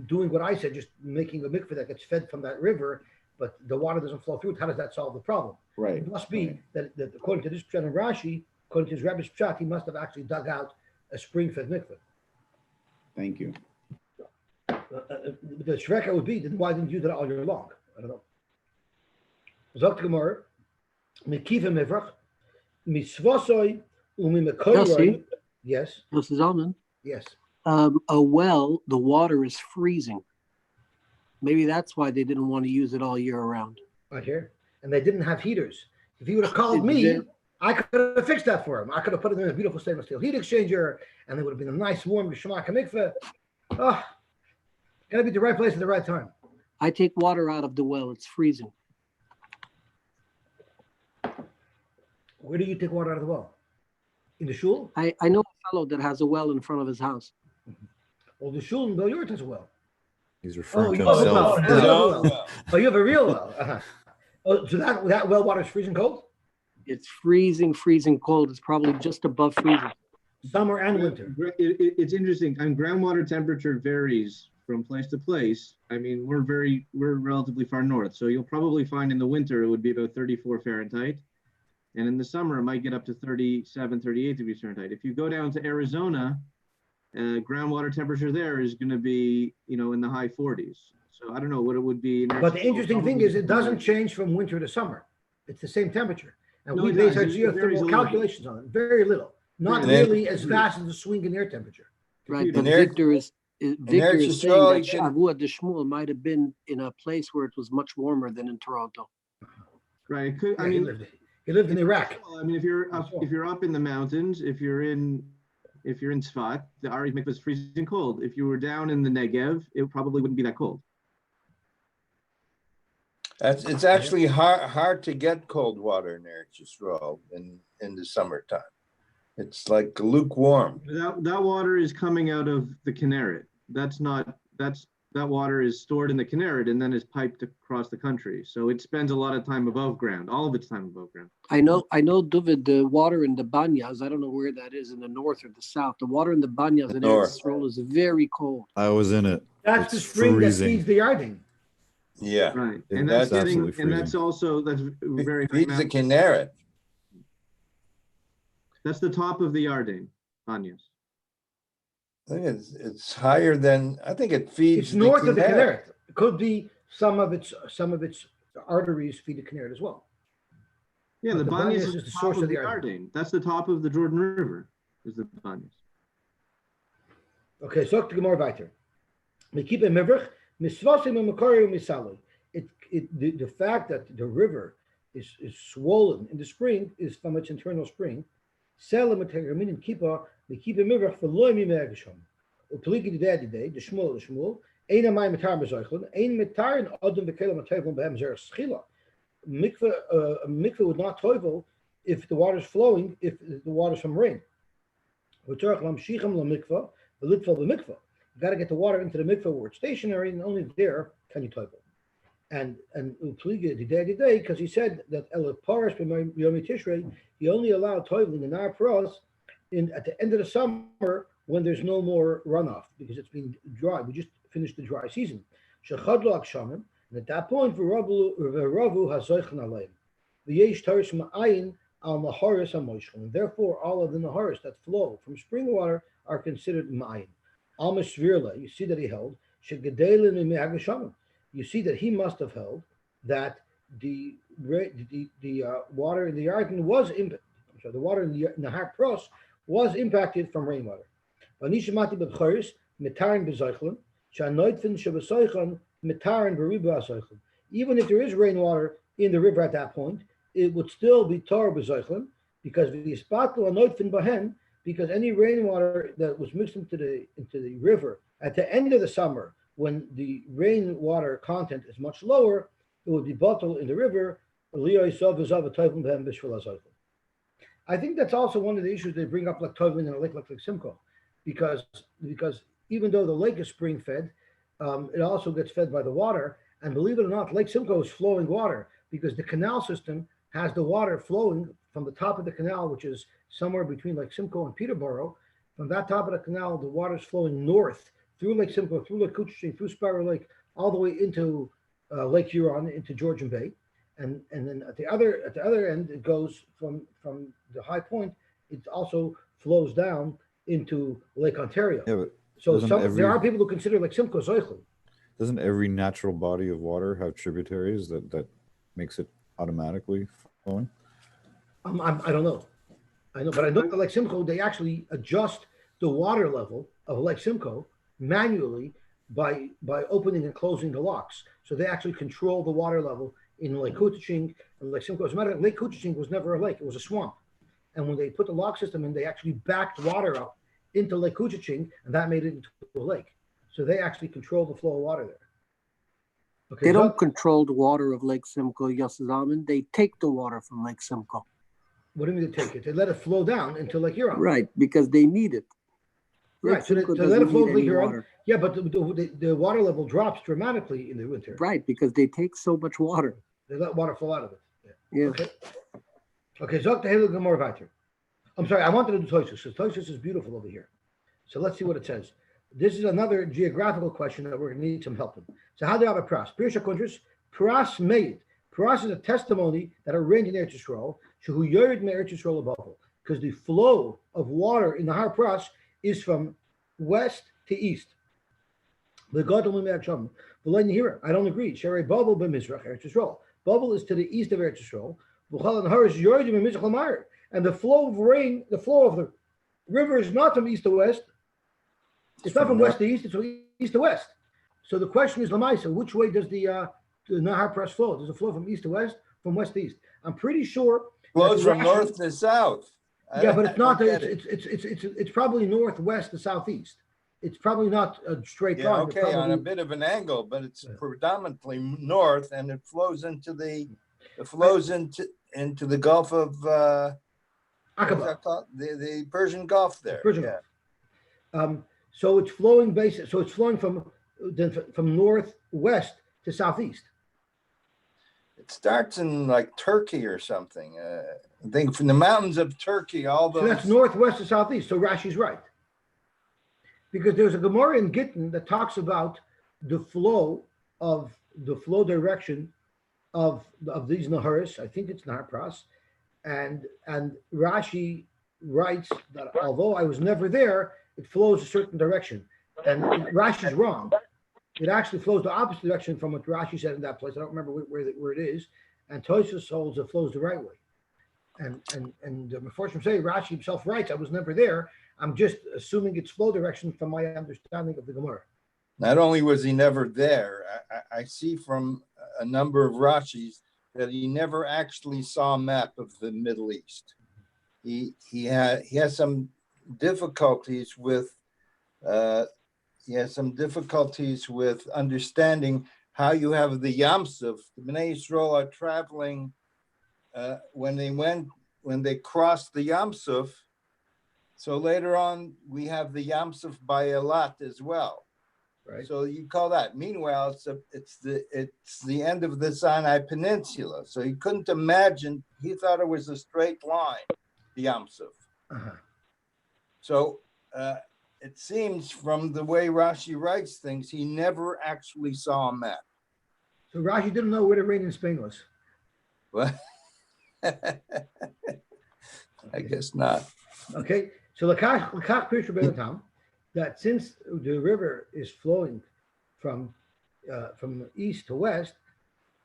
doing what I said, just making a mikveh that gets fed from that river, but the water doesn't flow through it, how does that solve the problem? Right. It must be that according to this Pshat and Rashi, according to his Rebbe's Pshat, he must have actually dug out a spring fed mikveh. Thank you. The Shreka would be, then why didn't you do that all year long? I don't know. Zok Gemara, Mekiva Mivrach, Misvosoi, Yossi? Yes. Yossi Zalman? Yes. A well, the water is freezing. Maybe that's why they didn't want to use it all year around. Right here. And they didn't have heaters. If he would have called me, I could have fixed that for him. I could have put it in a beautiful stainless steel heat exchanger, and it would have been a nice, warm Shema Mikveh. Oh, gotta be at the right place at the right time. I take water out of the well. It's freezing. Where do you take water out of the well? In the shul? I know a fellow that has a well in front of his house. Well, the shul in Bel Yort has a well. He's referring to himself. No. You have a real well. Uh-huh. Oh, so that well water is freezing cold? It's freezing cold. It's probably just above freezing. Summer and winter. It's interesting. Groundwater temperature varies from place to place. I mean, we're relatively far north, so you'll probably find in the winter it would be about 34 Fahrenheit. And in the summer, it might get up to 37, 38 degrees Fahrenheit. If you go down to Arizona, groundwater temperature there is going to be, in the high 40s. So I don't know what it would be. But the interesting thing is it doesn't change from winter to summer. It's the same temperature. And we base our geothermal calculations on it. Very little. Not nearly as fast as the swing in air temperature. Right, but Victor is saying that Shavuot de Shmuel might have been in a place where it was much warmer than in Toronto. Right. He lived in Iraq. I mean, if you're up in the mountains, if you're in Tzfat, the Ari mikveh is freezing cold. If you were down in the Negev, it probably wouldn't be that cold. It's actually hard to get cold water in Eretz Yisrael in the summertime. It's like lukewarm. That water is coming out of the Kinneret. That water is stored in the Kinneret and then is piped across the country. So it spends a lot of time above ground, all of its time above ground. I know, David, the water in the banyas, I don't know where that is, in the north or the south. The water in the banyas in Eretz Yisrael is very cold. I was in it. That's the spring freezing. That feeds the Yarding. Yeah. Right. And that's absolutely freezing. And that's very feeds the Kinneret. That's the top of the Yarding, banyas. I think it's higher than, I think it feeds. It's north of the Kinneret. It could be some of its arteries feed the Kinneret as well. Yeah, the banyas is the source of the Yarding. That's the top of the Jordan River, is the banyas. Okay, so to Gemara weiter. The fact that the river is swollen in the spring is from its internal spring. The Shmuel, mikveh would not toivel if the water is flowing, if the water is from rain. You got to get the water into the mikveh where it's stationary, and only there can you toivel. And because he said that he only allowed toiveling in our pros at the end of the summer when there's no more runoff because it's been dry. We just finished the dry season. And at that point, and therefore all of the naharis that flow from spring water are considered ma'ayin. You see that he held. You see that he must have held that the water in the Yarden was impacted. The water in the Nahar Pros was impacted from rainwater. Even if there is rainwater in the river at that point, it would still be tar b'zaychlim because any rainwater that was mixed into the river at the end of the summer, when the rainwater content is much lower, it would be bottled in the river. I think that's also one of the issues they bring up, like toiveling in a lake like Simcoe, because even though the lake is spring fed, it also gets fed by the water. And believe it or not, Lake Simcoe is flowing water because the canal system has the water flowing from the top of the canal, which is somewhere between Lake Simcoe and Peterborough. From that top of the canal, the water is flowing north through Lake Simcoe, through Lake Couchiching, through Sparrow Lake, all the way into Lake Huron, into Georgian Bay. And then at the other end, it goes from the high point. It also flows down into Lake Ontario. Yeah, but so there are people who consider Lake Simcoe Zoichel. Doesn't every natural body of water have tributaries that makes it automatically flowing? I don't know. But I know that Lake Simcoe, they actually adjust the water level of Lake Simcoe manually by opening and closing the locks. So they actually control the water level in Lake Couchiching and Lake Simcoe. As a matter of fact, Lake Couchiching was never a lake; it was a swamp. And when they put the lock system in, they actually backed water up into Lake Couchiching, and that made it into a lake. So they actually control the flow of water there. Okay, they don't control the water of Lake Simcoe, Yosy Simon. They take the water from Lake Simcoe. What do you mean they take it? They let it flow down into Lake Huron. Right, because they need it. Right, so they let it flow into Lake Huron. Yeah, but the water level drops dramatically in the winter. Right, because they take so much water. They let water flow out of it. Yeah. Okay, Zok the Helig more weiter. I'm sorry, I wanted to do Toshus, because Toshus is beautiful over here. So let's see what it says. This is another geographical question that we're going to need some help in. So how do you have a pras? Pirsha Kundris, pras made. Pras is a testimony that it rained in Eretz Yisrael, shehu yored me Eretz Yisrael above, because the flow of water in the Har Pras is from west to east. I don't agree. Sherei Babel b'Mizrach Eretz Yisrael. Babel is to the east of Eretz Yisrael. And the flow of rain, the flow of the river is not from east to west. It's not from west to east, it's from east to west. So the question is, Lamaisa, which way does the Nahar Press flow? Does it flow from east to west, from west to east? I'm pretty sure flows from north to south. Yeah, but it's not. It's probably northwest to southeast. It's probably not a straight line. Okay, probably on a bit of an angle, but it's predominantly north, and it flows into the the Gulf of Aqaba, the Persian Gulf there. Persian Gulf. So it's flowing So it's flowing from northwest to southeast. It starts in like Turkey or something. I think from the mountains of Turkey, all those. So that's northwest to southeast. So Rashi's right, because there's a Gemara in Gittin that talks about the flow direction of these Naharis. I think it's Nahar Pras, and Rashi writes that although I was never there, it flows a certain direction, and Rashi's wrong. It actually flows the opposite direction from what Rashi said in that place. I don't remember where it is, and Tosfos holds it flows the right way. And the Meforshim say Rashi himself writes, I was never there. I'm just assuming it's flow direction from my understanding of the Gemara. Not only was he never there, I see from a number of Rashis that he never actually saw a map of the Middle East. He has some difficulties with understanding how you have the Yamsuf. The Bnei Yisrael are traveling when they crossed the Yamsuf. So later on, we have the Yamsuf by Elat as well. Right. So you call that. Meanwhile, it's the end of the Sinai Peninsula. So he couldn't imagine. He thought it was a straight line, the Yamsuf. Uh-huh. So it seems from the way Rashi writes things, he never actually saw a map. So Rashi didn't know where the rain in Spain was. What? I guess not. Okay, so Lakach Pirshu Benatam, that since the river is flowing from east to west,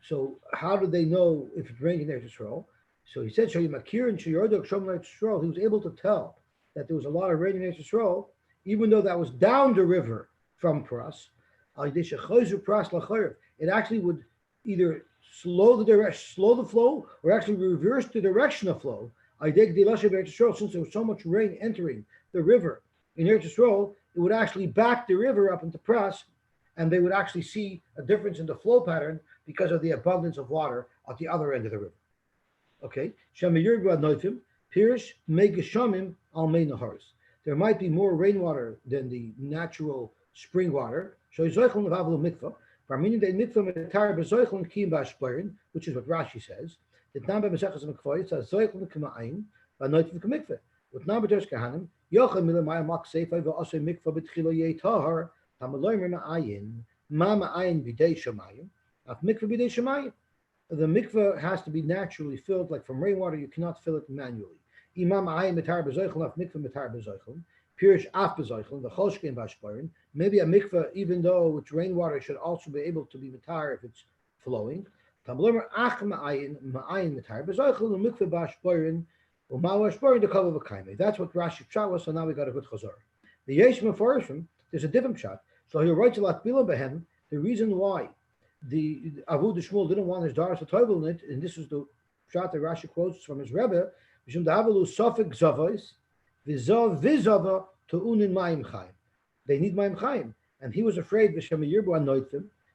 so how do they know if it's raining in Eretz Yisrael? So he said, he was able to tell that there was a lot of rain in Eretz Yisrael, even though that was down the river from Pras. It actually would either slow the flow or actually reverse the direction of flow. Since there was so much rain entering the river in Eretz Yisrael, it would actually back the river up into Pras, and they would actually see a difference in the flow pattern because of the abundance of water at the other end of the river. Okay, Pirish Megashamim al Naharis. there might be more rainwater than the natural spring water. Which is what Rashi says. The mikveh has to be naturally filled, like from rainwater, you cannot fill it manually. Imam ayin mitar bezoichlin af mikveh mitar bezoichlin. Pirish af bezoichlin, the choshkin bashbarin. Maybe a mikveh, even though it's rainwater, should also be able to be mitar if it's flowing. Tamlomer ach ma'ayin mitar bezoichlin, the mikveh bashbarin, umawashbarin the kavah v'kaimei. That's what Rashi shot was, so now we got a good chazor. The yesh meforishim, there's a different shot. So he writes a lot bilam behem, the reason why the Avudah Shmuel didn't want his daughters to toivel in it, and this is the shot that Rashi quotes from his Rebbe. They need mayim chayim, and he was afraid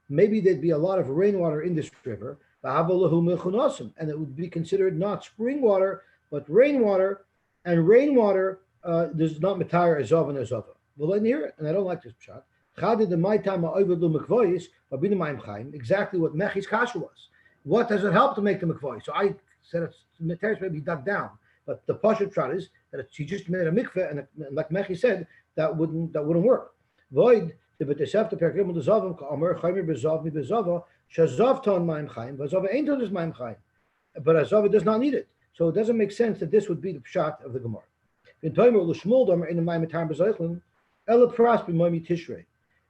maybe there'd be a lot of rainwater in this river, and it would be considered not spring water but rainwater, and rainwater does not matar azov and azava. Well, I hear it, and I don't like this shot. Exactly what Mechi's kasha was. What does it help to make the mikvah? So I said it's materials may be dug down, but the pashut shot is that she just made a mikveh, and like Mechi said, that wouldn't work. Void the b'tesefta perkim l'zavim Omer chaymer bezav mi bezava shazav ton ma'im chayim v'zava ain't ton is ma'im chayim, but azava does not need it, so it doesn't make sense that this would be the pshat of the Gemara. In Tomer l'shmuel domer in the ma'im etar bezaychlin ela pras b'momi tishrei.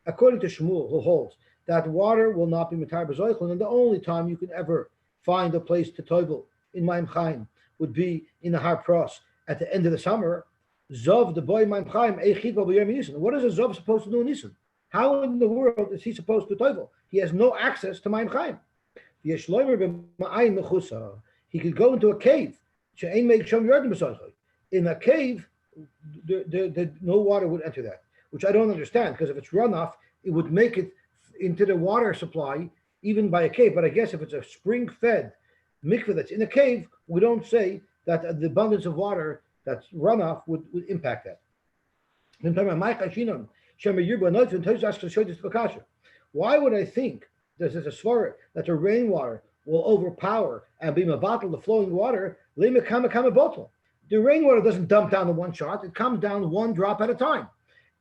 According to Shmuel, who holds that water will not be mitar b'zoichlin, and the only time you can ever find a place to toivel in Ma'im Chaim would be in the Har Pros at the end of the summer. Zov the boy Ma'im Chaim eichid b'yom Nisan. What is a Zov supposed to do in Nisan? How in the world is he supposed to toivel? He has no access to Ma'im Chaim. He could go into a cave. In a cave, no water would enter that, which I don't understand, because if it's runoff, it would make it into the water supply even by a cave. But I guess if it's a spring-fed mikveh that's in a cave, we don't say that the abundance of water that's runoff would impact that. Why would I think there's a svara that the rainwater will overpower and be mabatel the flowing water? The rainwater doesn't dump down in one shot; it comes down one drop at a time.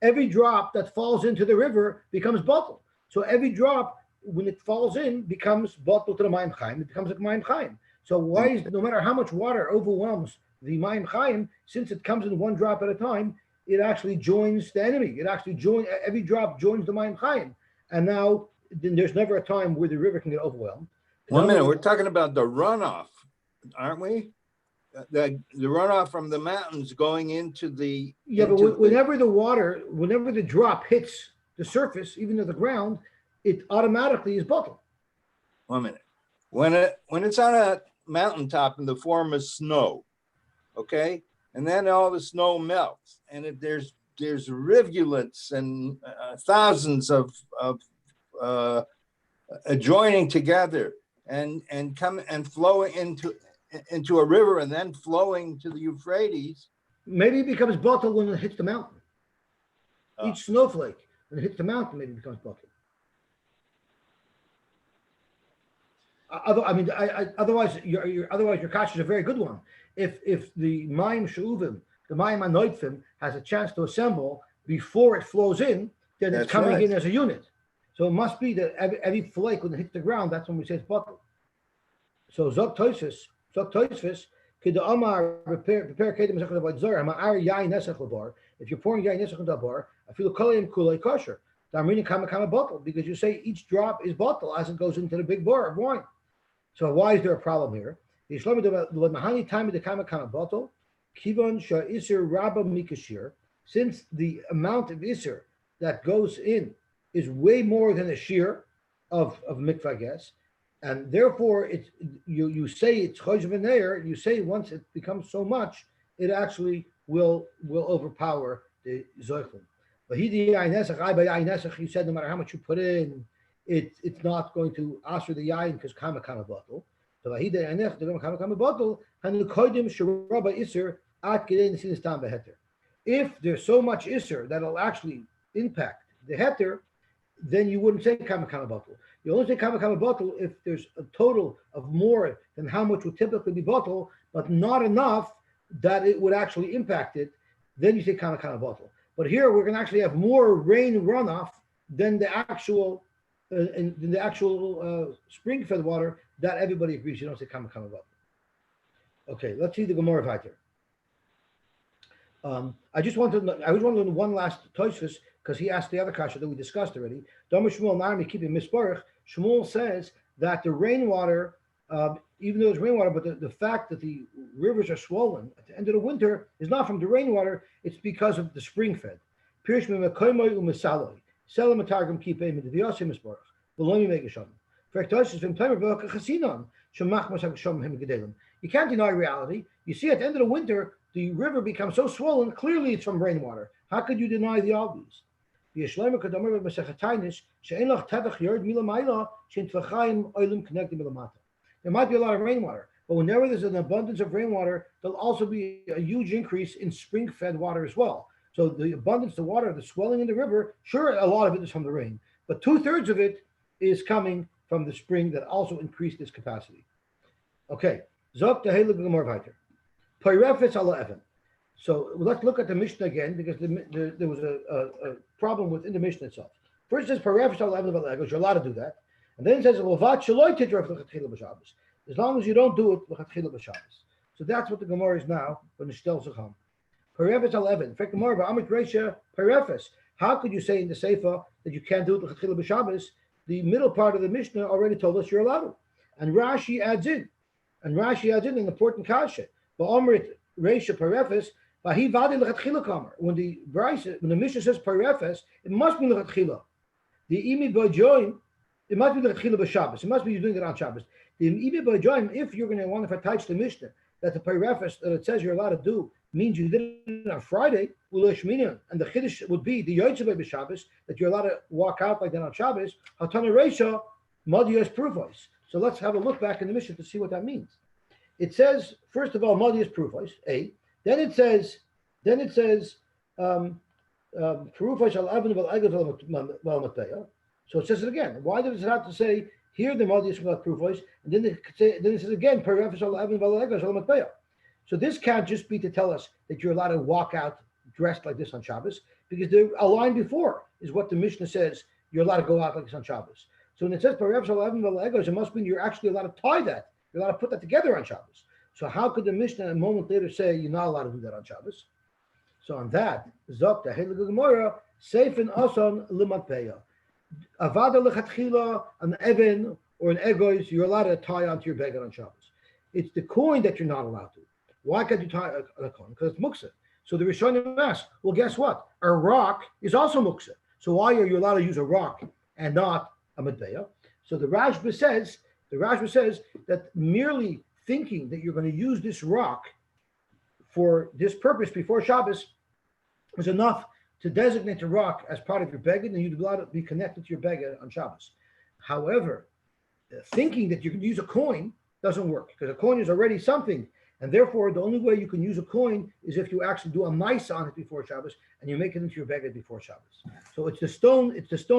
Every drop that falls into the river becomes bottle. So every drop, when it falls in, becomes bottle to the Mayim Chaim. It becomes like Mayim Chaim. So why is, no matter how much water overwhelms the Mayim Chaim, since it comes in one drop at a time, it actually joins the enemy. It actually joins, every drop joins the Mayim Chaim. And now there's never a time where the river can get overwhelmed. 1 minute, we're talking about the runoff, aren't we? The runoff from the mountains going into the... Yeah, but whenever the drop hits the surface, even to the ground, it automatically is bottled. 1 minute. When it's on a mountaintop in the form of snow, okay? And then all the snow melts, and there's rivulets and thousands of adjoining together and come and flow into a river and then flowing to the Euphrates. Maybe it becomes bottled when it hits the mountain. Each snowflake, when it hits the mountain, maybe it becomes bottled. Otherwise, your kash is a very good one. If the mayim she'uvim, the mayim anoitfim, has a chance to assemble before it flows in, then it's coming in as a unit. So it must be that every flake, when it hits the ground, that's when we say it's bottled. So Zok Toisvis, could the Omer prepare kedem zechad avoid zor? Ma'ar yain nesach lebar. If you're pouring yain nesach into a bar, I feel kolayim kulay kosher. Damrin kama bottle, because you say each drop is bottle as it goes into the big bar of wine. So why is there a problem here? Since the amount of isser that goes in is way more than a shear of mikvah, I guess, and therefore you say it's chosh v'neir. You say once it becomes so much, it actually will overpower the zoichlin. But you said no matter how much you put in, it's not going to answer the yain because kama bottle. So and the kodim sheraba iser at gedei nesin stam beheter. If there's so much Isser that it'll actually impact the heter, then you wouldn't say Kama Kama Batal. You only say Kama Kama Batal if there's a total of more than how much would typically be Batal, but not enough that it would actually impact it. Then you say Kama Kama Batal. But here we're going to actually have more rain runoff than the actual spring-fed water that everybody agrees. You don't say Kama Kama Batal. Okay, let's see the Gemara Vayter. I just want to learn one last Tosfos because he asked the other kasha that we discussed already. Shmuel says that the rainwater, even though it's rainwater, but the fact that the rivers are swollen at the end of the winter is not from the rainwater, it's because of the spring fed. You can't deny reality. You see at the end of the winter, the river becomes so swollen, clearly it's from rainwater. How could you deny the obvious? There might be a lot of rainwater, but whenever there's an abundance of rainwater, there'll also be a huge increase in spring-fed water as well. So the abundance of water, the swelling in the river, sure, a lot of it is from the rain, but 2/3 of it is coming from the spring that also increased its capacity. Okay, so let's look at the Mishnah again, because there was a problem within the Mishnah itself. First it says, you're allowed to do that. And then it says, as long as you don't do it, so that's what the Gemara is now, when the Shtel Zecham. How could you say in the Seifa that you can't do it l'chatchila b'Shabbos? The middle part of the Mishnah already told us you're allowed to. And Rashi adds in an important kasha. Omer Reisha Parefes, when the Mishnah says Parefes, it must be l'chatchila. The imi b'joim, it must be l'chatchila b'Shabbos. It must be you're doing it on Shabbos. The imi b'joim, if you're going to want to attach the Mishnah that the Parefes that it says you're allowed to do means you did it on Friday, and the Chiddush would be the Yotzei b'Shabbos that you're allowed to walk out like that on Shabbos. Hatana Reisha Madias Pruvos. So let's have a look back in the Mishnah to see what that means. It says, first of all, Madias Pruvos, A. Then it says, so it says it again. Why does it have to say here the Madias Pruvos, and then it says again, so this can't just be to tell us that you're allowed to walk out dressed like this on Shabbos, because a line before is what the Mishnah says you're allowed to go out like this on Shabbos. So when it says it must mean you're actually allowed to tie that. You're allowed to put that together on Shabbos. So how could the Mishnah a moment later say you're not allowed to do that on Shabbos? So on that, Zokta Heilige Gemara, Seifin Asan Limatpeya. Avada Lechatchila, an Even or an Egois, you're allowed to tie onto your beggar on Shabbos. It's the coin that you're not allowed to. Why can't you tie a coin? Because it's muksa. So the Rishonim ask, well, guess what? A rock is also muksa. So why are you allowed to use a rock and not a medbeya? So the Rashba says that merely thinking that you're going to use this rock for this purpose before Shabbos is enough to designate the rock as part of your beggar, and you'd be allowed to be connected to your beggar on Shabbos. However, thinking that you can use a coin doesn't work, because a coin is already something, and therefore the only way you can use a coin is if you actually do a mice on it before Shabbos and you make it into your beggar before Shabbos. So it's the stone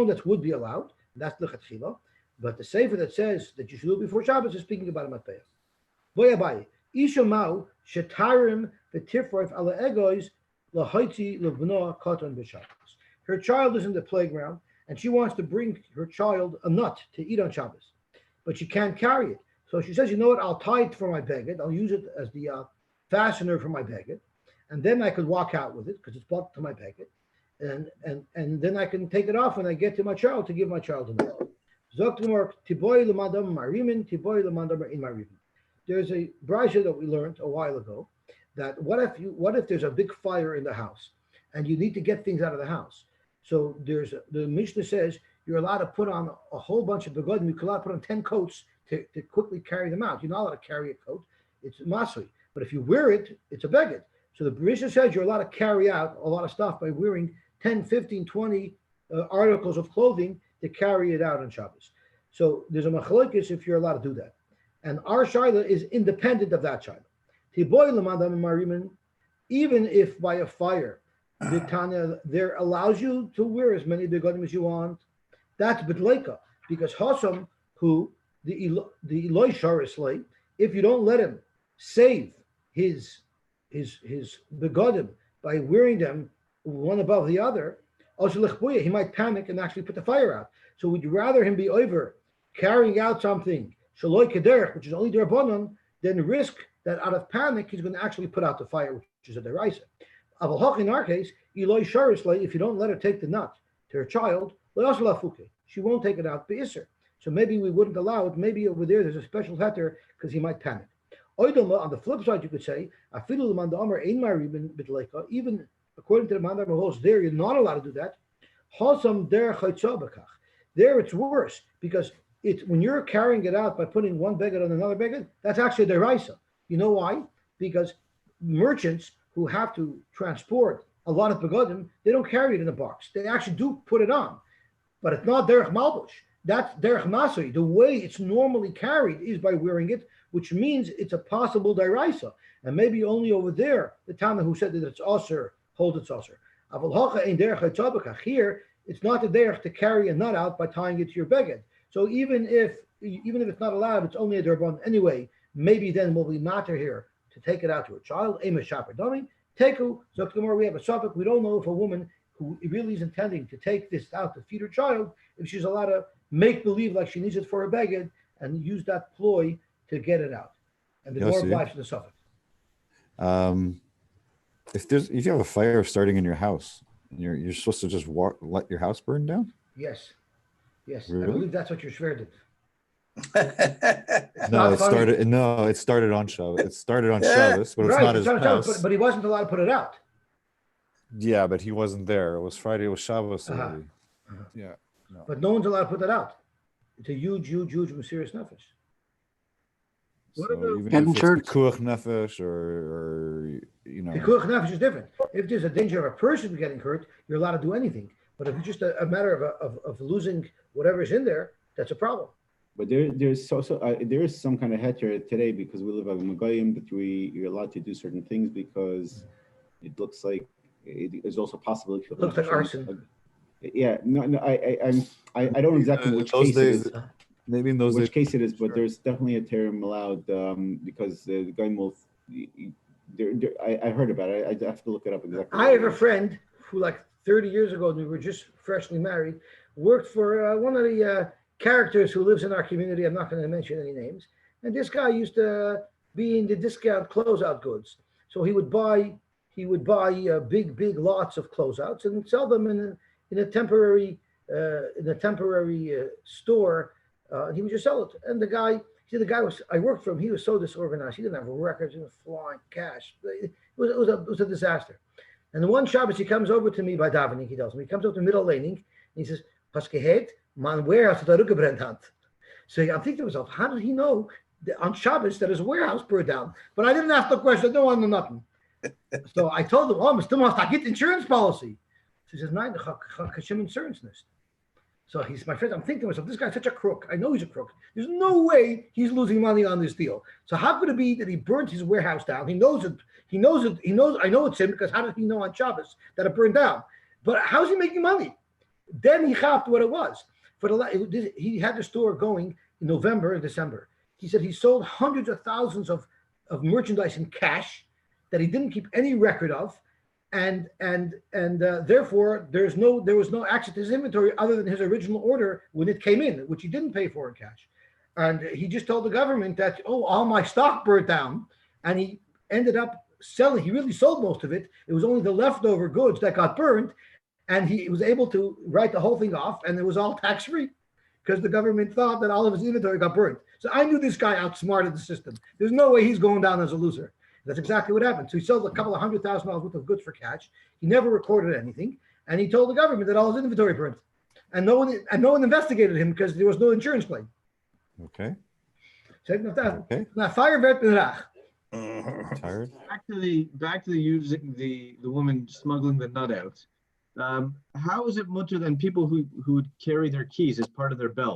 that would be allowed, and that's l'chatchila. But the sefer that says that you should do it before Shabbos is speaking about a matpeah. Voyabai isha mau shetarim v'tifroif ala egois lahaitzi levno katan b'Shabbos. Her child is in the playground and she wants to bring her child a nut to eat on Shabbos, but she can't carry it. So she says, you know what? I'll tie it for my beggar. I'll use it as the fastener for my beggar, and then I could walk out with it because it's brought to my beggar, and then I can take it off when I get to my child to give my child a nut. There's a brayso that we learned a while ago that what if there's a big fire in the house and you need to get things out of the house? So the Mishnah says you're allowed to put on a whole bunch of begodim. You're allowed to put on 10 coats to quickly carry them out. You're not allowed to carry a coat. It's masri. But if you wear it, it's a beged. So the Mishnah says you're allowed to carry out a lot of stuff by wearing 10, 15, 20 articles of clothing to carry it out on Shabbos. So there's a machlokes if you're allowed to do that. And our shaila is independent of that shaila. Even if by a fire the Tanya there allows you to wear as many begodim as you want. That's bitleika, because Hasam, who the Eloi Sharislay, if you don't let him save his begodim by wearing them one above the other, he might panic and actually put the fire out. So would you rather him be over carrying out something shaloi kederech, which is only derbanon, than risk that out of panic he's going to actually put out the fire, which is a deraisa. In our case, Eloi Sharislay, if you don't let her take the nut to her child, she won't take it out be'isr. So maybe we wouldn't allow it. Maybe over there's a special heter because he might panic. On the flip side, you could say, even according to the man that there, you're not allowed to do that. There it's worse because when you're carrying it out by putting one beged on another beged, that's actually a deraisa. You know why? Because merchants who have to transport a lot of begodim, they don't carry it in a box. They actually do put it on, but it's not derech malbush. That's derech masri. The way it's normally carried is by wearing it, which means it's a possible deraisa. And maybe only over there, the Tana who said that it's aser, hold it's aser. Here, it's not the derech to carry a nut out by tying it to your beged. So even if it's not allowed, it's only a derban anyway. Maybe then will be matter here to take it out to a child. Ema shaper dummy. Teku. So we have a suffix. We don't know if a woman who really is intending to take this out to feed her child, if she's allowed to make believe like she needs it for a beged and use that ploy to get it out. And the door applies to the suffix. If you have a fire starting in your house, you're supposed to just let your house burn down? Yes. Really? I believe that's what your shver did. It started on Shabbos. It started on Shabbos, but it's not his house. But he wasn't allowed to put it out. Yeah, but he wasn't there. It was Friday. It was Shabbos already. Yeah. No. But no one's allowed to put that out. It's a huge mysterious nefesh. What about even if it's pikuach nefesh or pikuach nefesh is different. If there's a danger of a person getting hurt, you're allowed to do anything. But if it's just a matter of losing whatever's in there, that's a problem. But there is some kind of heter today because we live in Magayim, but you're allowed to do certain things because it looks like there's also possibility. It looks like arson. Yeah, no, I don't know exactly which case it is. Maybe in those which case it is, but there's definitely a term allowed because the guy will. I heard about it. I have to look it up exactly. I have a friend who, like 30 years ago, we were just freshly married, worked for one of the characters who lives in our community. I'm not going to mention any names. And this guy used to be in the discount closeout goods. So he would buy big lots of closeouts and sell them in a temporary store. He would just sell it. And the guy I worked for him. He was so disorganized. He didn't have records and flying cash. It was a disaster. And the one Shabbos he comes over to me by davening. He tells me he comes over to middle laning. And he says, "Pas gehet, man warehouse at Agudah brennt hand." So I'm thinking to myself, how did he know on Shabbos that his warehouse burned down? But I didn't ask the question. I don't want to know nothing. So I told him, "Oh, Mr. Must, I get insurance policy." So he says, "Nein, Hashem insurance list." So he's my friend. I'm thinking to myself, this guy's such a crook. I know he's a crook. There's no way he's losing money on this deal. So how could it be that he burnt his warehouse down? He knows it. I know it's him because how did he know on Shabbos that it burned down? But how's he making money? Then he chapped what it was. He had the store going in November and December. He said he sold hundreds of thousands of merchandise in cash that he didn't keep any record of. And therefore there was no access to his inventory other than his original order when it came in, which he didn't pay for in cash. And he just told the government that, all my stock burnt down. And he ended up selling. He really sold most of it. It was only the leftover goods that got burned. And he was able to write the whole thing off, and it was all tax-free because the government thought that all of his inventory got burned. So I knew this guy outsmarted the system. There's no way he's going down as a loser. That's exactly what happened. So he sold a couple of $100,000 worth of goods for cash. He never recorded anything, and he told the government that all his inventory burned. And no one investigated him because there was no insurance claim. Okay. Now fire vet benrach. Tired. Back to the using the woman smuggling the nut out. How is it mutter than people who would carry their keys as part of their belt?